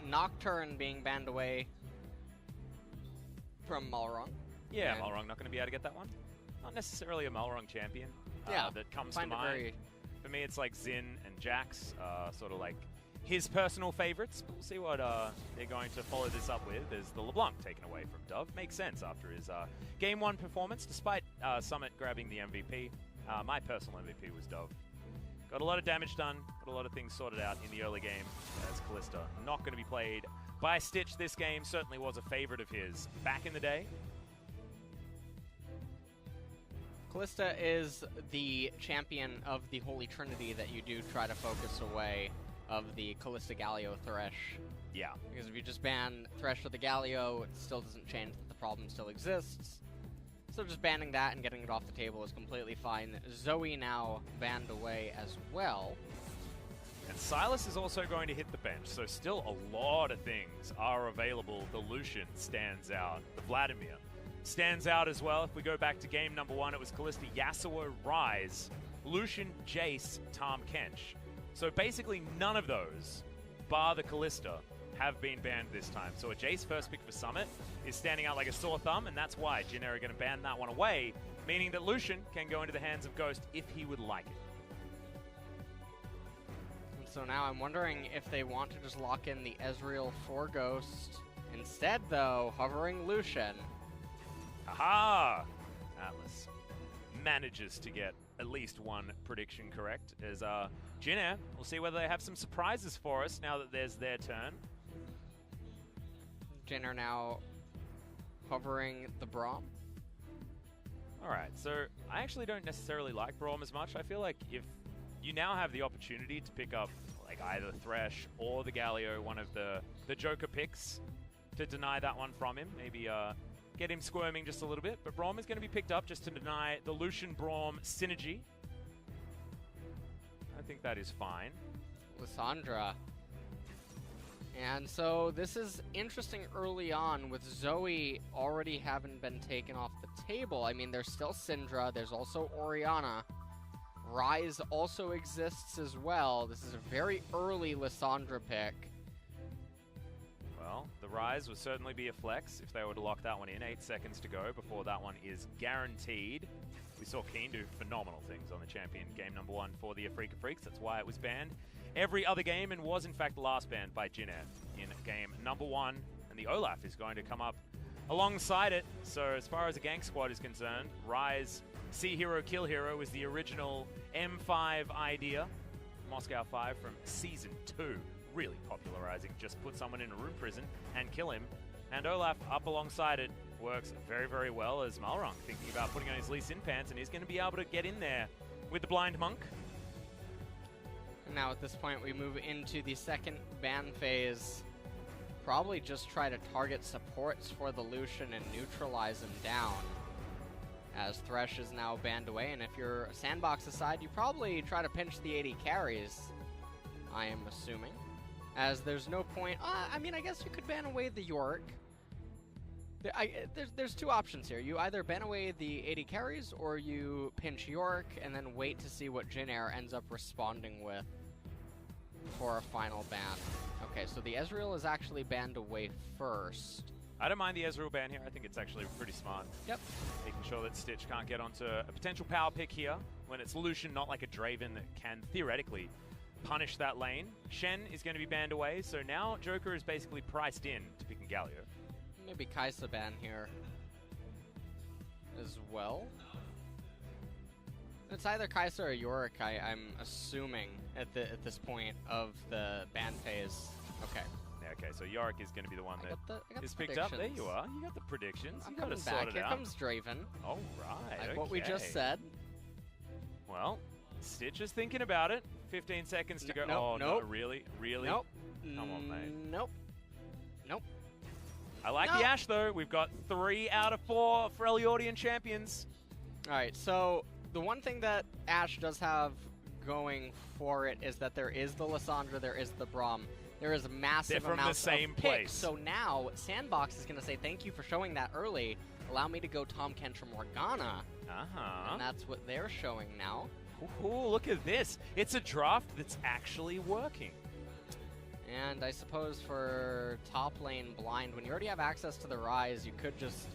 Nocturne being banned away from Malrong. Yeah, Malrong not going to be able to get that one. Not necessarily a Malrong champion that comes to mind. For me, it's like Xin and Jax, sort of like his personal favorites. But we'll see what they're going to follow this up with. There's the LeBlanc taken away from Dove. Makes sense after his Game 1 performance, despite Summit grabbing the MVP. My personal MVP was Dove. Got a lot of damage done, got a lot of things sorted out in the early game as Kalista. Not going to be played by Stitch this game. Certainly was a favorite of his back in the day. Kalista is the champion of the Holy Trinity that you do try to focus away of the Kalista Galio Thresh. Yeah. Because if you just ban Thresh with the Galio, it still doesn't change that the problem still exists. So just banning that and getting it off the table is completely fine. Zoe now banned away as well. And Silas is also going to hit the bench, so still a lot of things are available. The Lucian stands out. The Vladimir stands out as well. If we go back to game number 1, it was Kalista, Yasuo, Ryze, Lucian, Jace, Tahm Kench. So basically none of those, bar the Kalista, have been banned this time. So a Jace first pick for Summit is standing out like a sore thumb, and that's why Jin are going to ban that one away, meaning that Lucian can go into the hands of Ghost if he would like it. And so now I'm wondering if they want to just lock in the Ezreal for Ghost. Instead, though, hovering Lucian. Aha! Atlas manages to get at least one prediction correct as Jin we'll see whether they have some surprises for us now that there's their turn. Jin are now hovering the Braum. Alright, so I actually don't necessarily like Braum as much. I feel like if you now have the opportunity to pick up like either Thresh or the Galio, one of the Joker picks, to deny that one from him, maybe get him squirming just a little bit, but Braum is going to be picked up just to deny the Lucian-Braum synergy. I think that is fine. Lissandra. And so this is interesting early on with Zoe already having been taken off the table. I mean, there's still Syndra, there's also Orianna. Ryze also exists as well. This is a very early Lissandra pick. Well, the Ryze would certainly be a flex if they were to lock that one in. 8 seconds to go before that one is guaranteed. We saw Keen do phenomenal things on the champion game number 1 for the Afrika Freaks. That's why it was banned every other game and was in fact last banned by Jin'er in game number 1. And the Olaf is going to come up alongside it. So as far as the gank squad is concerned, Ryze, see hero, kill hero is the original M5 idea. Moscow 5 from Season 2. Really popularizing, just put someone in a room prison and kill him. And Olaf up alongside it works very, very well as Malrong thinking about putting on his Lee Sin pants, and he's going to be able to get in there with the Blind Monk. And now at this point we move into the second ban phase. Probably just try to target supports for the Lucian and neutralize him down. As Thresh is now banned away, and if you're Sandbox aside, you probably try to pinch the 80 carries, I am assuming. As there's no point... I mean, I guess you could ban away the Yorick. There's two options here. You either ban away the 80 carries, or you pinch Yorick and then wait to see what Jin ends up responding with for a final ban. Okay, so the Ezreal is actually banned away first. I don't mind the Ezreal ban here. I think it's actually pretty smart. Yep. Making sure that Stitch can't get onto a potential power pick here when it's Lucian, not like a Draven that can theoretically punish that lane. Shen is going to be banned away, so now Joker is basically priced in to picking Galio. Maybe Kai'Sa ban here as well. It's either Kai'Sa or Yorick, I'm assuming, at this point of the ban phase. Okay. Yeah, okay, so Yorick is going to be the one that is picked up. There you are. You got the predictions. I'm you got to coming sort back. it Here out. comes Draven. All right, Like what we just said. Well, Stitch is thinking about it. 15 seconds to go. Nope, oh, nope. no, really? Really? Nope. Come on, mate. Nope. Nope. I like the Ashe, though. We've got 3 out of 4 Freljordian champions. All right, so the one thing that Ashe does have going for it is that there is the Lissandra, there is the Braum. There is massive amounts of picks. So now Sandbox is going to say, thank you for showing that early. Allow me to go Tahm Kench or Morgana. And that's what they're showing now. Ooh, look at this. It's a draft that's actually working. And I suppose for top lane blind, when you already have access to the Rise, you could just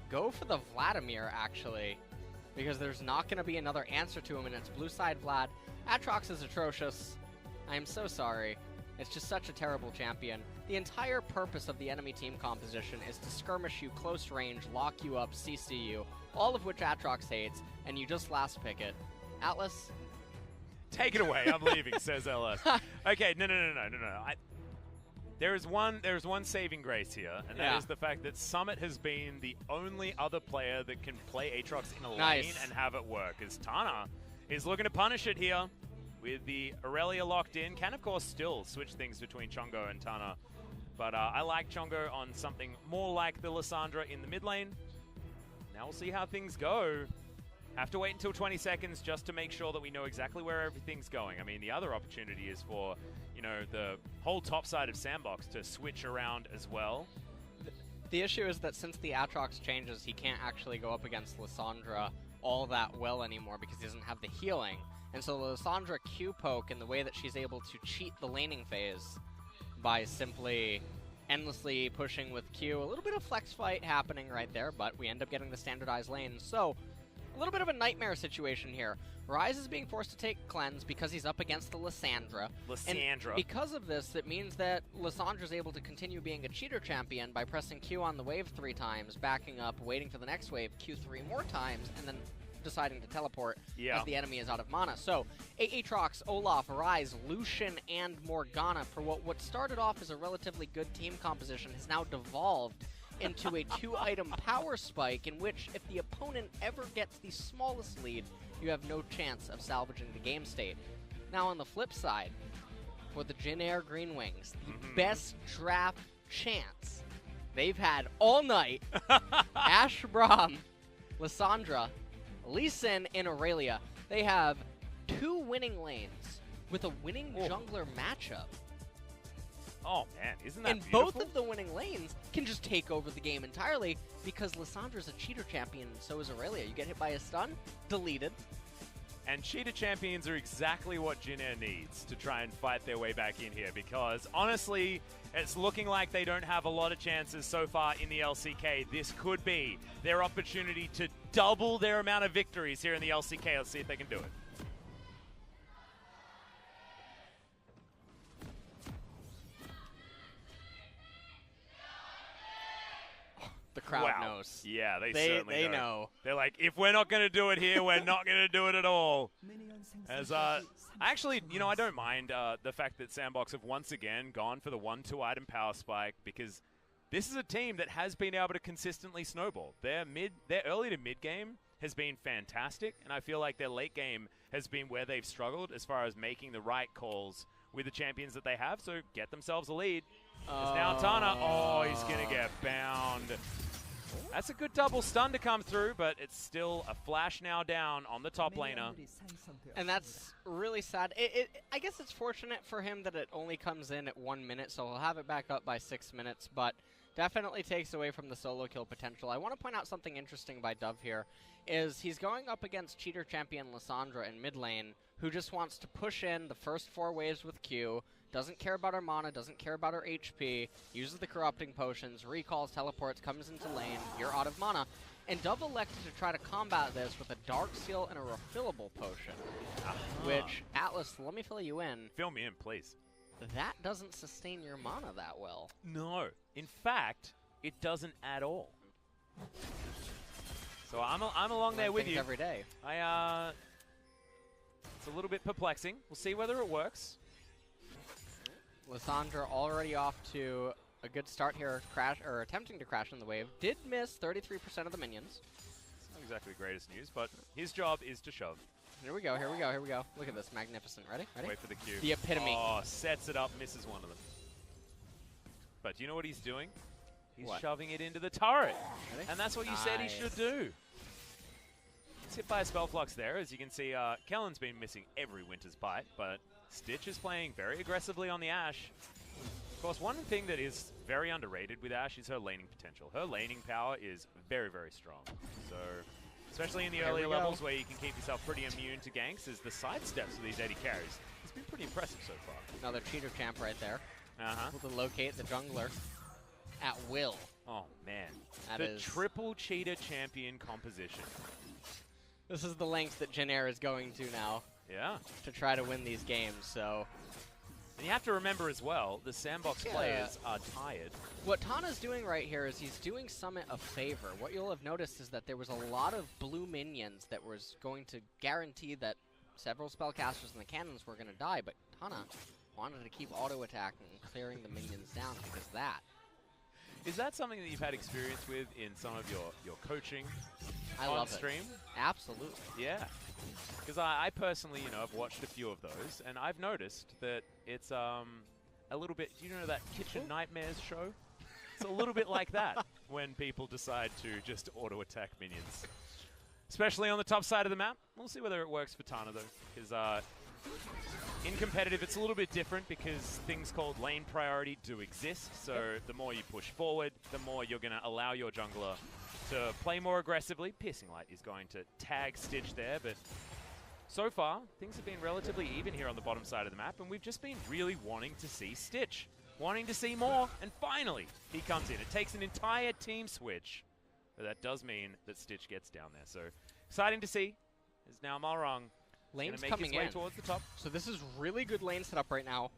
go for the Vladimir, actually. Because there's not going to be another answer to him, and it's blue side Vlad. Aatrox is atrocious. I am so sorry. It's just such a terrible champion. The entire purpose of the enemy team composition is to skirmish you close range, lock you up, CC you, all of which Aatrox hates, and you just last pick it. Atlas? Take it away. I'm leaving, says LS. Okay, no. There is one saving grace here, and that is the fact that Summit has been the only other player that can play Aatrox in a lane and have it work. As Tana is looking to punish it here with the Aurelia locked in. Can, of course, still switch things between Chongo and Tana. But I like Chongo on something more like the Lissandra in the mid lane. Now we'll see how things go. Have to wait until 20 seconds just to make sure that we know exactly where everything's going. I mean, the other opportunity is for, you know, the whole top side of Sandbox to switch around as well. The issue is that since the Aatrox changes, he can't actually go up against Lissandra all that well anymore because he doesn't have the healing. And so Lissandra Q-poke in the way that she's able to cheat the laning phase by simply endlessly pushing with Q. A little bit of flex fight happening right there, but we end up getting the standardized lane. So, a little bit of a nightmare situation here. Rise is being forced to take cleanse because he's up against the Lissandra. And because of this, it means that Lissandra's able to continue being a cheater champion by pressing Q on the wave 3 times, backing up, waiting for the next wave, Q 3 more times, and then deciding to teleport as the enemy is out of mana. So, Aatrox, Olaf, Rise, Lucian, and Morgana for what started off as a relatively good team composition has now devolved into a 2-item power spike in which if the opponent ever gets the smallest lead, you have no chance of salvaging the game state. Now on the flip side, for the Jin Air Green Wings, the best draft chance they've had all night, Ashe Braum, Lissandra, Lee Sin, and Aurelia. They have 2 winning lanes with a winning jungler matchup. Oh man, isn't that beautiful? And both of the winning lanes can just take over the game entirely because Lissandra's a cheater champion and so is Aurelia. You get hit by a stun, deleted. And cheater champions are exactly what Jin Air needs to try and fight their way back in here because honestly, it's looking like they don't have a lot of chances so far in the LCK. This could be their opportunity to double their amount of victories here in the LCK. Let's see if they can do it. The crowd knows. Yeah, they certainly know. They're like, if we're not going to do it here, we're not going to do it at all. As actually, you know, I don't mind the fact that Sandbox have once again gone for the 1-2 item power spike because this is a team that has been able to consistently snowball. Their early to mid game has been fantastic, and I feel like their late game has been where they've struggled as far as making the right calls with the champions that they have. So get themselves a lead. It's now Tana. Oh, he's going to get bound. That's a good double stun to come through, but it's still a flash now down on the top laner. And that's really sad. I guess it's fortunate for him that it only comes in at 1 minute, so he'll have it back up by 6 minutes, but definitely takes away from the solo kill potential. I want to point out something interesting by Dove here, is he's going up against cheater champion Lissandra in mid lane, who just wants to push in the first 4 waves with Q, doesn't care about her mana, doesn't care about her HP, uses the corrupting potions, recalls, teleports, comes into lane, you're out of mana. And Dove elected to try to combat this with a Dark Seal and a refillable potion, which, Atlas, let me fill you in. Fill me in, please. That doesn't sustain your mana that well. No. In fact, it doesn't at all. So I'm along there with you. Every day. It's a little bit perplexing. We'll see whether it works. Lissandra already off to a good start here, attempting to crash in the wave. Did miss 33% of the minions. It's not exactly the greatest news, but his job is to shove. Here we go, here we go, here we go. Look at this, magnificent. Ready? Ready? Wait for the Q. The epitome. Oh, sets it up, misses one of them. But do you know what he's doing? He's shoving it into the turret. Ready? And that's what you said he should do. It's hit by a spell flux there. As you can see, Kellen's been missing every Winter's Bite, but Stitch is playing very aggressively on the Ashe. Of course, one thing that is very underrated with Ashe is her laning potential. Her laning power is very, very strong. So, especially in the earlier levels where you can keep yourself pretty immune to ganks, is the sidesteps of these AD carries. It's been pretty impressive so far. Another cheater champ right there. able to locate the jungler at will. Oh, man. That the is triple cheater champion composition. This is the lengths that Jin Air is going to now Yeah. to try to win these games, so... And you have to remember as well, the Sandbox players are tired. What Tana's doing right here is he's doing Summit a favor. What you'll have noticed is that there was a lot of blue minions that was going to guarantee that several spellcasters and the cannons were going to die, but Tana wanted to keep auto-attacking and clearing the minions down because of that. Is that something that you've had experience with in some of your coaching I on love stream? It. Absolutely. Yeah. Because I personally, have watched a few of those, and I've noticed that it's a little bit, do you know that Kitchen Nightmares show? It's a little bit like that when people decide to just auto-attack minions. Especially on the top side of the map. We'll see whether it works for Tana, though. Because in competitive, it's a little bit different because things called lane priority do exist. So the more you push forward, the more you're going to allow your jungler to play more aggressively. Piercing Light is going to tag Stitch there, but so far, things have been relatively even here on the bottom side of the map, and we've just been really wanting to see Stitch. Wanting to see more, and finally, he comes in. It takes an entire team switch, but that does mean that Stitch gets down there. So, exciting to see. Is now Malrong Lane's gonna make coming his way in towards the top. So this is really good lane setup right now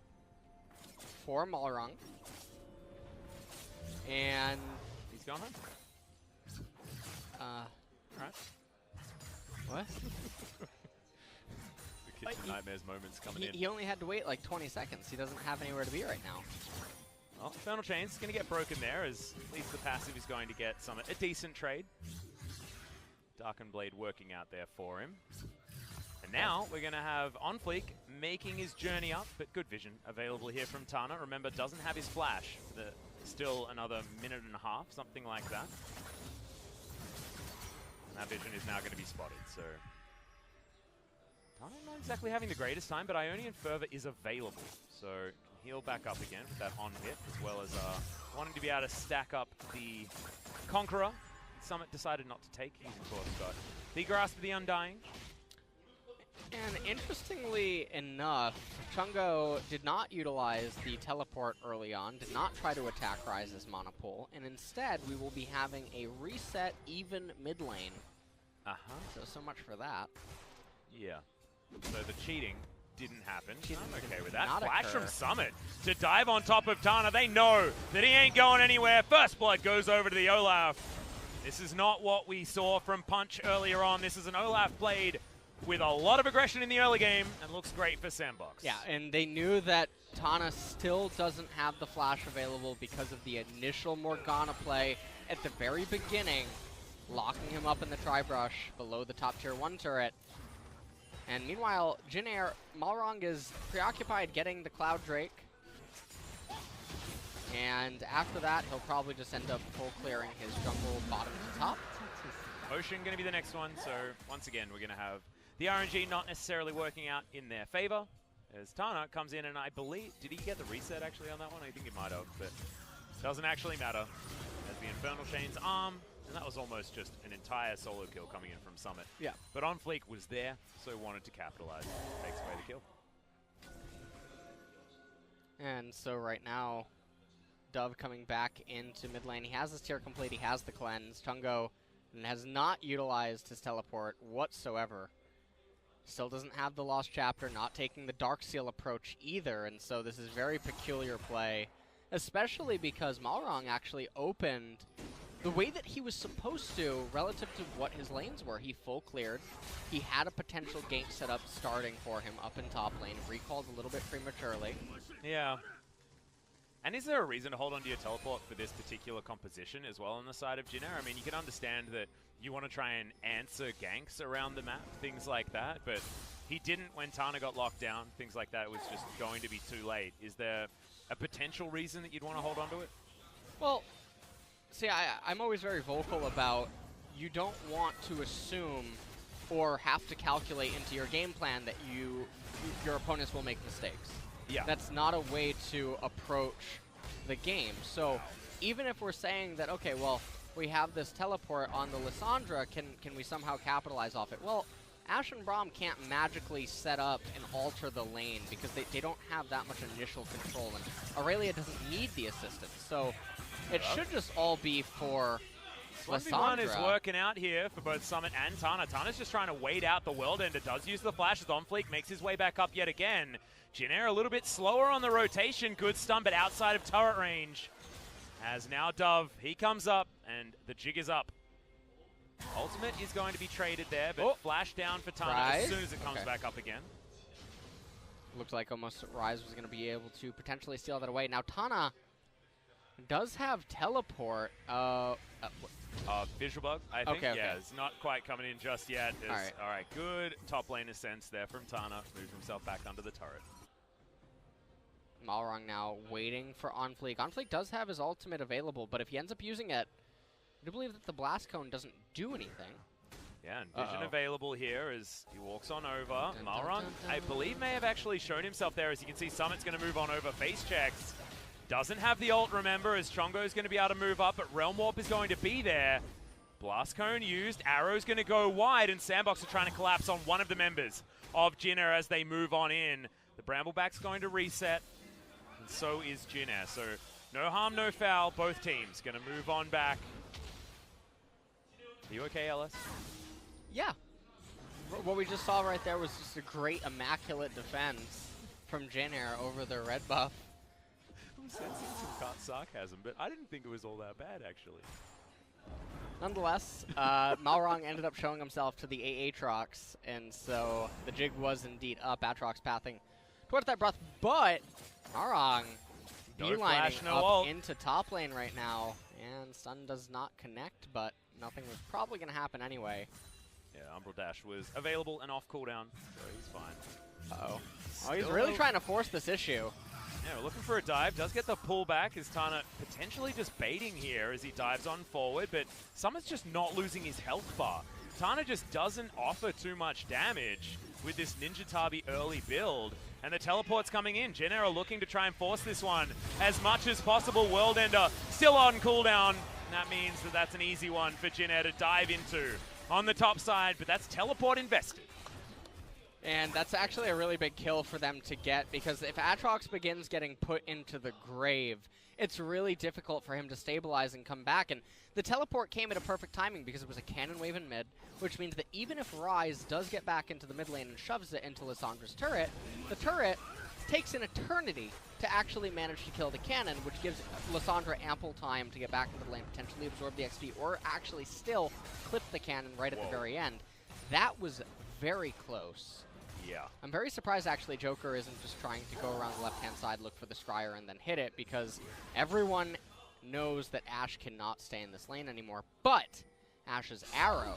for Malrong. And He's gone home. Alright. What? The Kitchen Nightmares moments coming in. He only had to wait like 20 seconds. He doesn't have anywhere to be right now. Well, Infernal Chain's going to get broken there, as at least the passive is going to get a decent trade. Darkened Blade working out there for him. And now we're going to have OnFleek making his journey up, but good vision available here from Tana. Remember, doesn't have his flash for still another minute and a half, something like that. And that vision is now going to be spotted, so... Tana not exactly having the greatest time, but Ionian Fervor is available, so can heal back up again with that on-hit, as well as wanting to be able to stack up the Conqueror. Summit decided not to take. He's, of course, got the Grasp of the Undying. And interestingly enough, Chungo did not utilize the teleport early on, did not try to attack Ryze's mana pool, and instead we will be having a reset even mid lane. So much for that. Yeah. So the cheating didn't happen. Cheating I'm okay did with that. not Flash occur. from Summit to dive on top of Tana. They know that he ain't going anywhere. First Blood goes over to the Olaf. This is not what we saw from Punch earlier on. This is an Olaf played with a lot of aggression in the early game and looks great for Sandbox. Yeah, and they knew that Tana still doesn't have the flash available because of the initial Morgana play at the very beginning, locking him up in the Tri-Brush below the top tier 1 turret. And meanwhile, Jin Air, Malrong is preoccupied getting the Cloud Drake. And after that, he'll probably just end up full clearing his jungle bottom to top. Ocean going to be the next one, so once again, we're going to have the RNG not necessarily working out in their favor. As Tana comes in, and I believe, did he get the reset actually on that one? I think he might have, but doesn't actually matter. As the Infernal Chain's arm, and that was almost just an entire solo kill coming in from Summit. Yeah. But OnFleek was there, so wanted to capitalize. Takes away the kill. And so right now, Dove coming back into mid lane. He has his tier complete, he has the cleanse. Chungo has not utilized his teleport whatsoever. Still doesn't have the Lost Chapter, not taking the Dark Seal approach either, and so this is very peculiar play, especially because Malrong actually opened the way that he was supposed to relative to what his lanes were. He full cleared. He had a potential gank setup starting for him up in top lane. Recalled a little bit prematurely. Yeah. And is there a reason to hold onto your teleport for this particular composition as well on the side of Jin Air? I mean, you can understand that you want to try and answer ganks around the map, things like that, but he didn't when Tana got locked down, things like that. It was just going to be too late. Is there a potential reason that you'd want to hold onto it? Well, see, I'm always very vocal about you don't want to assume or have to calculate into your game plan that your opponents will make mistakes. Yeah. That's not a way to approach the game. So even if we're saying that, okay, well, we have this teleport on the Lissandra, can we somehow capitalize off it? Well, Ashe and Braum can't magically set up and alter the lane because they don't have that much initial control, and Aurelia doesn't need the assistance. So it should just all be for Lysandra. 1v1 is Lysandra. working out here for both Summit and Tana. Tana's just trying to wait out the World Ender. Does use the flash as OnFleek makes his way back up yet again. Jin Air a little bit slower on the rotation. Good stun, but outside of turret range. As now Dove, he comes up, and the jig is up. Ultimate is going to be traded there, but flash down for Tana as soon as it comes back up again. Looks like almost Rise was going to be able to potentially steal that away. Now Tana does have teleport. Visual bug, I think. Okay. Yeah, it's not quite coming in just yet. All right, good top lane sense there from Tana. Moves himself back under the turret. Malrang now waiting for OnFleek. OnFleek does have his ultimate available, but if he ends up using it, I do believe that the Blast Cone doesn't do anything. Yeah, and Vision available here as he walks on over. Malrang, I believe, may have actually shown himself there. As you can see, Summit's going to move on over. Face checks. Doesn't have the ult, remember, as Chongo's going to be able to move up, but Realm Warp is going to be there. Blast Cone used. Arrow's going to go wide, and Sandbox are trying to collapse on one of the members of Jin Air as they move on in. The Brambleback's going to reset, and so is Jin Air. So no harm, no foul. Both teams going to move on back. Are you okay, Ellis? Yeah. What we just saw right there was just a great, immaculate defense from Jin Air over the red buff. I'm sensing some sarcasm, but I didn't think it was all that bad, actually. Nonetheless, Malrang ended up showing himself to the Aatrox, and so the jig was indeed up. Aatrox pathing towards that breath, but Malrang beelining up into top lane right now, and stun does not connect, but nothing was probably going to happen anyway. Yeah, Umbral Dash was available and off cooldown, so he's fine. Uh-oh. Oh, he's really trying to force this issue. Yeah, we're looking for a dive. Does get the pullback as Tana potentially just baiting here as he dives on forward, but Summit's just not losing his health bar. Tana just doesn't offer too much damage with this Ninja Tabi early build, and the teleport's coming in. Jin Air are looking to try and force this one as much as possible. World Ender still on cooldown, and that means that that's an easy one for Jin Air to dive into on the top side, but that's teleport invested. And that's actually a really big kill for them to get, because if Aatrox begins getting put into the grave, it's really difficult for him to stabilize and come back. And the teleport came at a perfect timing because it was a cannon wave in mid, which means that even if Rise does get back into the mid lane and shoves it into Lysandra's turret, the turret takes an eternity to actually manage to kill the cannon, which gives Lysandra ample time to get back into the lane, potentially absorb the XP, or actually still clip the cannon right at the very end. That was very close. Yeah. I'm very surprised, actually, Joker isn't just trying to go around the left-hand side, look for the Scryer, and then hit it, because everyone knows that Ashe cannot stay in this lane anymore. But Ashe's arrow.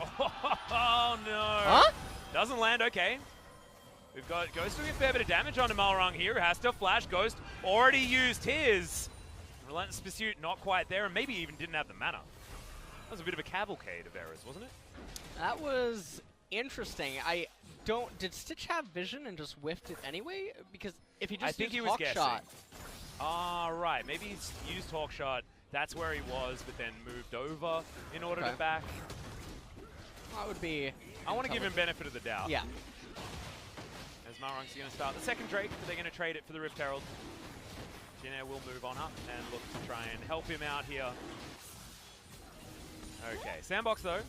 Oh, no. Huh? Doesn't land, okay. We've got Ghost doing a fair bit of damage onto Malrang here. Has to flash. Ghost already used his. Relentless Pursuit not quite there, and maybe even didn't have the mana. That was a bit of a cavalcade of errors, wasn't it? That was interesting. Did Stitch have vision and just whiffed it anyway? Because if he just used Hawk Shot. Ah, right. Maybe he's used Hawk Shot. That's where he was, but then moved over in order to back. That would be... I want to give him benefit of the doubt. Yeah. As Malrang's going to start the second Drake, but they're going to trade it for the Rift Herald. Jin Air will move on up and look to try and help him out here. Okay, Sandbox though,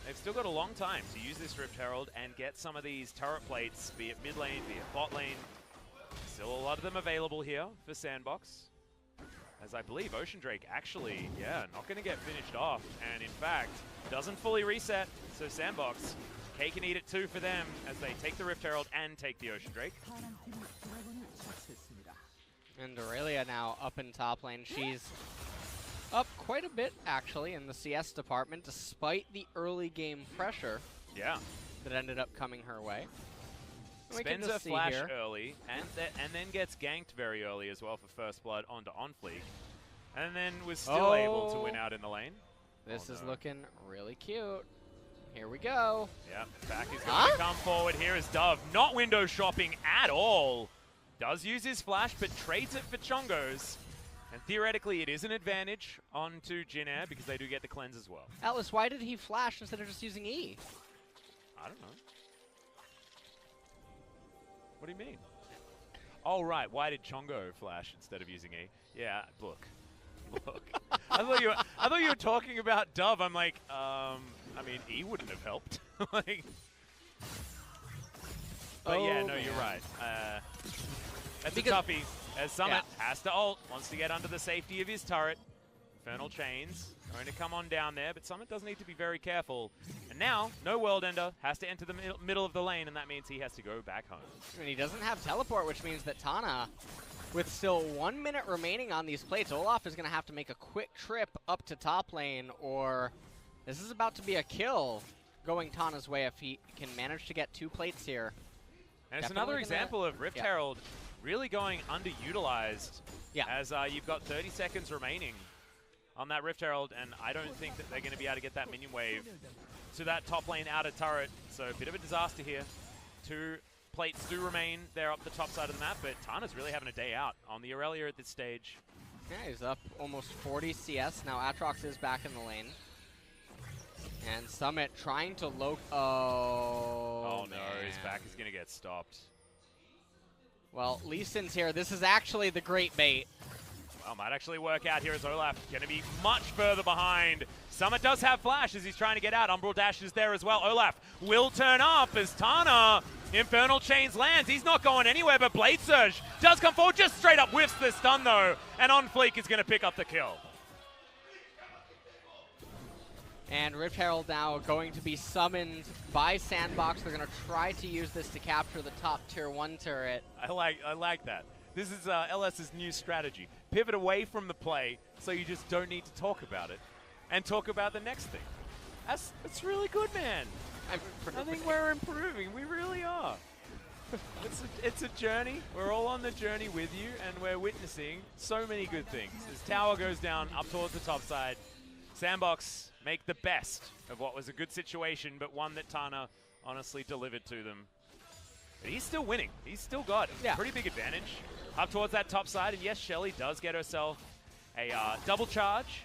they've still got a long time to use this Rift Herald and get some of these turret plates, be it mid lane, be it bot lane. Still a lot of them available here for Sandbox. As I believe Ocean Drake actually, not going to get finished off. And in fact, doesn't fully reset. So Sandbox, cake and eat it too for them as they take the Rift Herald and take the Ocean Drake. And Aurelia now up in top lane. She's up quite a bit, actually, in the CS department, despite the early game pressure that ended up coming her way. Spends her flash early, and then gets ganked very early as well for first blood onto OnFleek. And then was still able to win out in the lane. This is looking really cute. Here we go. Yeah, back is going to come forward. Here is Dove, not window shopping at all. Does use his flash, but trades it for Chongos. And theoretically, it is an advantage onto Jin Air because they do get the cleanse as well. Atlas, why did he flash instead of just using E? I don't know. What do you mean? Oh, right. Why did Chongo flash instead of using E? Yeah, look. I thought you were talking about Dove. I'm like, I mean, E wouldn't have helped. Like, but yeah, no, you're right. That's a toughie. As Summit has to ult, wants to get under the safety of his turret. Infernal Chains going to come on down there, but Summit does need to be very careful. And now, no World Ender, has to enter the middle of the lane, and that means he has to go back home. And he doesn't have teleport, which means that Tana, with still 1 minute remaining on these plates, Olaf is going to have to make a quick trip up to top lane, or this is about to be a kill going Tana's way if he can manage to get 2 plates here. And it's another example of Rift Herald really going underutilized as you've got 30 seconds remaining on that Rift Herald, and I don't think that they're going to be able to get that minion wave to that top lane outer turret. So a bit of a disaster here. 2 plates do remain there up the top side of the map, but Tana's really having a day out on the Aurelia at this stage. Yeah, he's up almost 40 CS. Now Aatrox is back in the lane. And Summit trying to Oh, no, his back is going to get stopped. Well, Lee Sin's here. This is actually the great bait. Well, might actually work out here as Olaf going to be much further behind. Summit does have flash as he's trying to get out. Umbral Dash is there as well. Olaf will turn up as Tana, Infernal Chains lands. He's not going anywhere, but Blade Surge does come forward. Just straight up whiffs the stun, though. And On Fleek is going to pick up the kill. And Rift Herald now going to be summoned by Sandbox. They're going to try to use this to capture the top tier 1 turret. I like that. This is LS's new strategy. Pivot away from the play so you just don't need to talk about it and talk about the next thing. That's really good, man. I think we're improving. We really are. It's a journey. We're all on the journey with you, and we're witnessing so many good things. As tower goes down up towards the top side, Sandbox make the best of what was a good situation, but one that Tana honestly delivered to them. But he's still winning. He's still got a pretty big advantage up towards that top side. And yes, Shelly does get herself a double charge.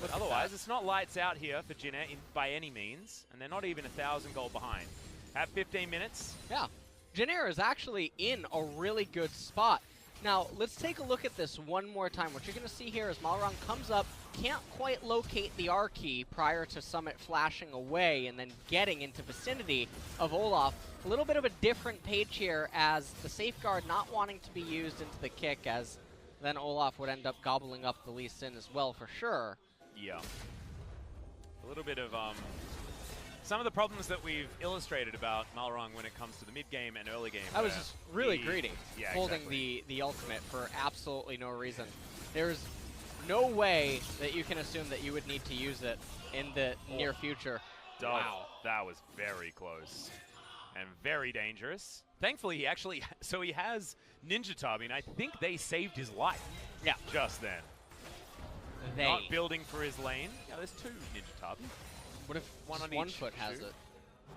But otherwise, it's not lights out here for Jin Air by any means. And they're not even 1,000 gold behind. At 15 minutes. Yeah. Jin Air is actually in a really good spot. Now, let's take a look at this one more time. What you're going to see here is Malrang comes up, can't quite locate the R key prior to Summit flashing away and then getting into vicinity of Olaf. A little bit of a different page here as the safeguard not wanting to be used into the kick, as then Olaf would end up gobbling up the Lee Sin as well for sure. Yeah. A little bit of some of the problems that we've illustrated about Malrang when it comes to the mid-game and early game. I was just really greedy, holding exactly. the ultimate for absolutely no reason. There's no way that you can assume that you would need to use it in the near future. Wow. That was very close and very dangerous. Thankfully, he actually, so he has Ninja Tabi, and I think they saved his life. Yeah. Just then. Not building for his lane. Yeah, there's 2 Ninja Tabi. What if one on each foot has it?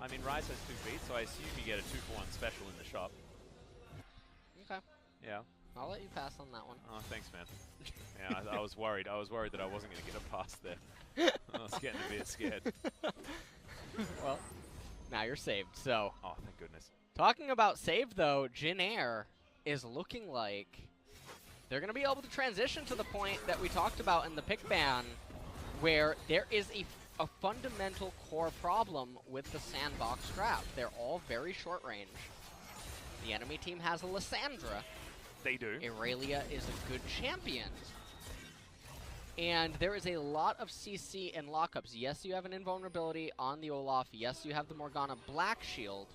I mean, Rise has 2 feet, so I assume you get a 2-for-1 special in the shop. Okay. Yeah. I'll let you pass on that one. Oh, thanks, man. Yeah, I was worried. I was worried that I wasn't going to get a pass there. I was getting a bit scared. Well, now you're saved, so. Oh, thank goodness. Talking about saved, though, Jin Air is looking like they're going to be able to transition to the point that we talked about in the pick ban, where there is a fundamental core problem with the Sandbox strat. They're all very short range. The enemy team has a Lysandra. They do. Aurelia is a good champion. And there is a lot of CC and lockups. Yes, you have an invulnerability on the Olaf. Yes, you have the Morgana Black Shield.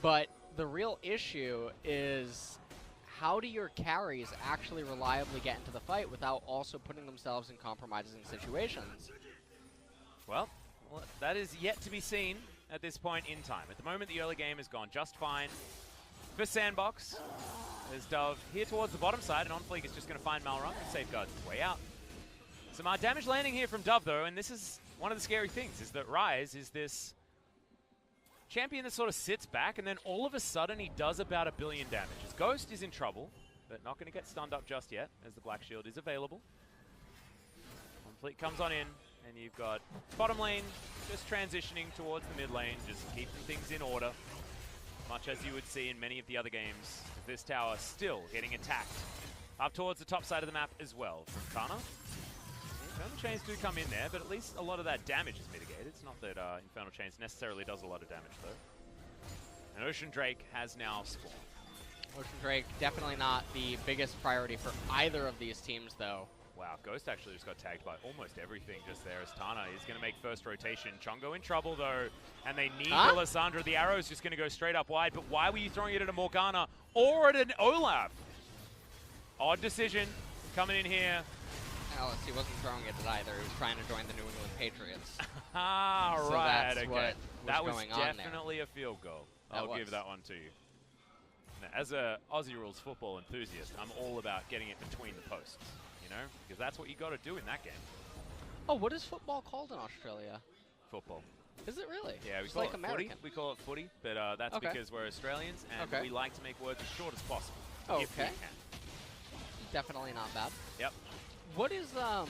But the real issue is, how do your carries actually reliably get into the fight without also putting themselves in compromising situations? Well, that is yet to be seen at this point in time. At the moment, the early game has gone just fine for Sandbox. There's Dove here towards the bottom side, and On Fleek is just going to find Malrang and safeguard his way out. Some damage landing here from Dove, though, and this is one of the scary things, is that Rise is this champion that sort of sits back, and then all of a sudden he does about 1 billion damage. His Ghost is in trouble, but not going to get stunned up just yet, as the Black Shield is available. On Fleek comes on in, And you've got bottom lane just transitioning towards the mid lane, just keeping things in order. Much as you would see in many of the other games. This tower still getting attacked. Up towards the top side of the map as well from Kana. Infernal Chains do come in there, but at least a lot of that damage is mitigated. It's not that Infernal Chains necessarily does a lot of damage, though. And Ocean Drake has now spawned. Ocean Drake, definitely not the biggest priority for either of these teams, though. Wow, Ghost actually just got tagged by almost everything just there as Tana is going to make first rotation. Chongo in trouble, though, and they need Alessandra. The arrow is just going to go straight up wide, but why were you throwing it at a Morgana or at an Olaf? Odd decision coming in here. Alice, he wasn't throwing it at either. He was trying to join the New England Patriots. Ah, so right, that's okay. That was going on definitely a field goal. I'll give that one to you. Now, as a Aussie Rules football enthusiast, I'm all about getting it between the posts, you know? Because that's what you got to do in that game. Oh, what is football called in Australia? Football. Is it really? Yeah, we it's call like it American. footy. We call it footy, but that's because we're Australians and we like to make words as short as possible. Okay. If we can. Definitely not bad. Yep. What is so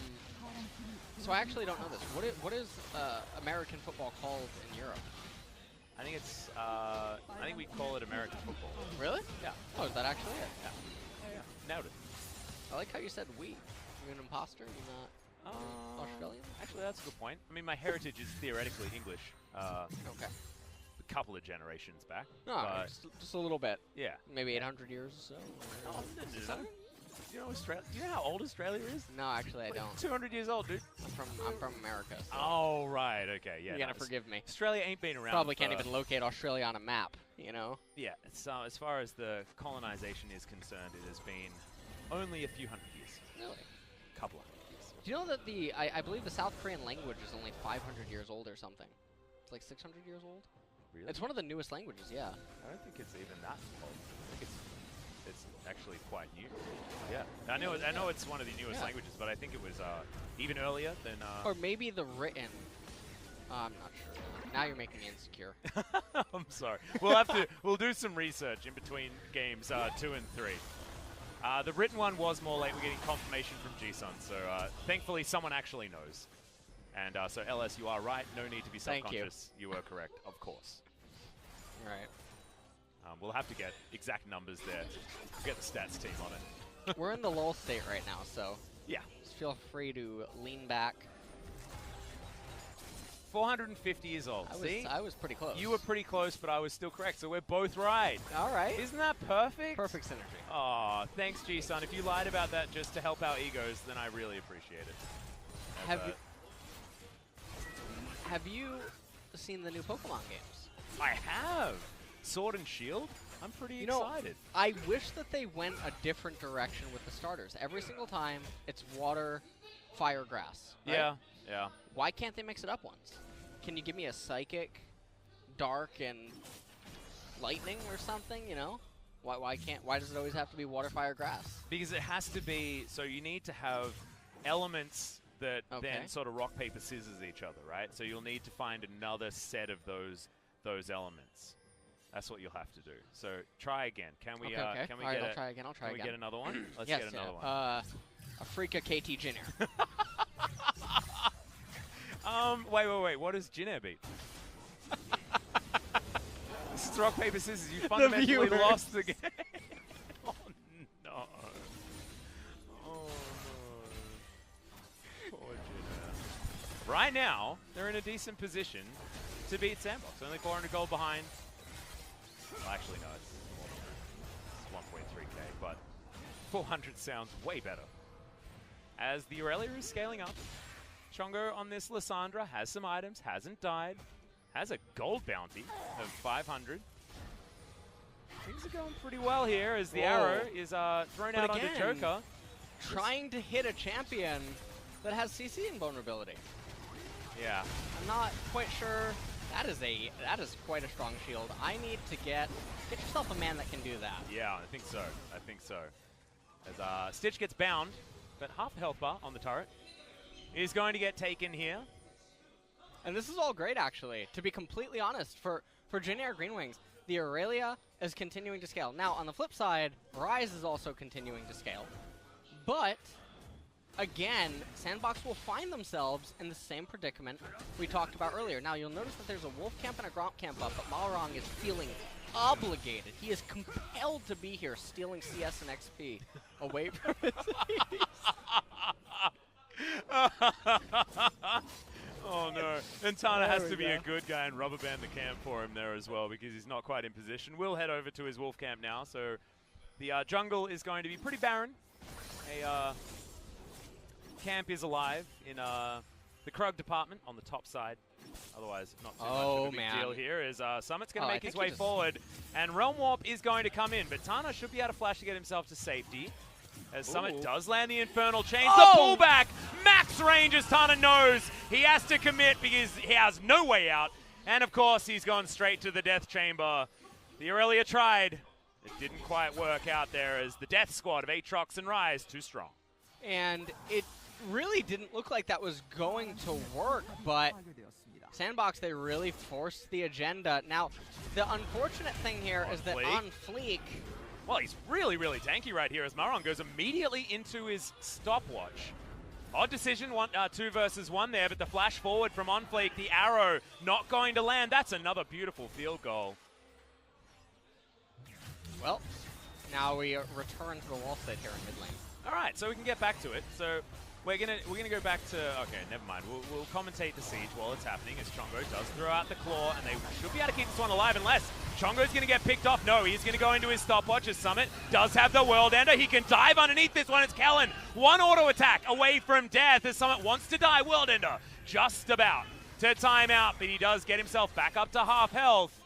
I actually don't know this. What is American football called in Europe? I think it's I think we call it American football. Really? Yeah. Oh, is that actually it? Yeah. Nailed it. I like how you said we. You're an imposter. You're not Australian. Actually, that's a good point. I mean, my heritage is theoretically English. Okay. A couple of generations back. No, just a little bit. Yeah. Maybe 800 years or so. Oh, no. You know Australia? Do you know how old Australia is? No, actually, I don't. 200 years old, dude. I'm from America. So oh, right. Okay. Yeah. You're gonna forgive me. Australia ain't been around. Probably can't even locate Australia on a map. You know. Yeah. So as far as the colonization is concerned, it has been only a few hundred years. Really? A couple of hundred years. Do you know that I believe the South Korean language is only 500 years old or something? It's like 600 years old. Really? It's one of the newest languages. Yeah. I don't think it's even that old. I think it's actually quite new. Yeah, I know it's one of the newest languages, but I think it was even earlier than. Or maybe the written. I'm not sure. Now you're making me insecure. I'm sorry. We'll do some research in between games 2 and 3. The written one was more late. We're getting confirmation from G-Sun, so thankfully someone actually knows. And so LS, you are right. No need to be self-conscious. You were correct, of course. Right. We'll have to get exact numbers there to get the stats team on it. We're in the lull state right now, so yeah, just feel free to lean back. 450 years old. I was pretty close. You were pretty close, but I was still correct, so we're both right. All right. Isn't that perfect? Perfect synergy. Aw, thanks, G-Sun. If you lied about that just to help our egos, then I really appreciate it. Have you seen the new Pokemon games? I have. Sword and Shield? I'm pretty excited. I wish that they went a different direction with the starters. Every single time, it's water, fire, grass. Right? Yeah, yeah. Why can't they mix it up once? Can you give me a psychic, dark, and lightning or something, you know? Why does it always have to be water, fire, grass? Because it has to be, so you need to have elements that then sort of rock, paper, scissors each other, right? So you'll need to find another set of those elements. That's what you'll have to do. So try again. Can we? Can we I'll try again. Can we get another one? Let's get another one. Afrika KT Jin Air. Wait. What does Jin Air beat? This is rock, paper, scissors. You fundamentally lost the game. Oh no. Oh no. Poor Jin Air. Right now, they're in a decent position to beat Sandbox. Only 400 gold behind. Well, actually, no, it's 1.3k, but 400 sounds way better. As the Aurelia is scaling up, Chongo on this Lysandra has some items, hasn't died, has a gold bounty of 500. Things are going pretty well here as the arrow is thrown out onto Joker. Trying to hit a champion that has CC invulnerability. Yeah. I'm not quite sure. That is quite a strong shield. I need to get yourself a man that can do that. Yeah, I think so. As Stitch gets bound, but half a health bar on the turret is going to get taken here. And this is all great, actually. To be completely honest, for Jin Air Green Wings, the Aurelia is continuing to scale. Now, on the flip side, Rise is also continuing to scale. But again, Sandbox will find themselves in the same predicament we talked about earlier. Now, you'll notice that there's a Wolf camp and a Gromp camp up, but Malrong is feeling obligated. He is compelled to be here, stealing CS and XP away from his teams. Oh no. And Tana has to be a good guy and rubber band the camp for him there as well because he's not quite in position. We'll head over to his Wolf camp now. So the jungle is going to be pretty barren. A camp is alive in the Krug department on the top side. Otherwise, not too much of a big deal here as Summit's going to make his way forward. And Realm Warp is going to come in, but Tana should be able to flash to get himself to safety. As Summit does land the Infernal Chains, the pullback, max range as Tana knows he has to commit because he has no way out. And of course, he's gone straight to the Death Chamber. The Aurelia tried. It didn't quite work out there as the Death Squad of Aatrox and Ryze too strong. And it really didn't look like that was going to work, but Sandbox, they really forced the agenda. Now, the unfortunate thing here is that on Fleek... Well, he's really, really tanky right here as Malrong goes immediately into his stopwatch. Odd decision, 2 versus 1 there, but the flash forward from OnFleek, the arrow not going to land. That's another beautiful field goal. Well, now we return to the wall state here in mid lane. All right, so we can get back to it. So we're gonna go back to, okay, never mind. We'll commentate the siege while it's happening as Chongo does throw out the claw, and they should be able to keep this one alive unless Chongo's gonna get picked off. No, he's gonna go into his stopwatch as Summit does have the World Ender. He can dive underneath this one. It's Kellen. One auto attack away from death as Summit wants to die. World Ender just about to time out, but he does get himself back up to half health.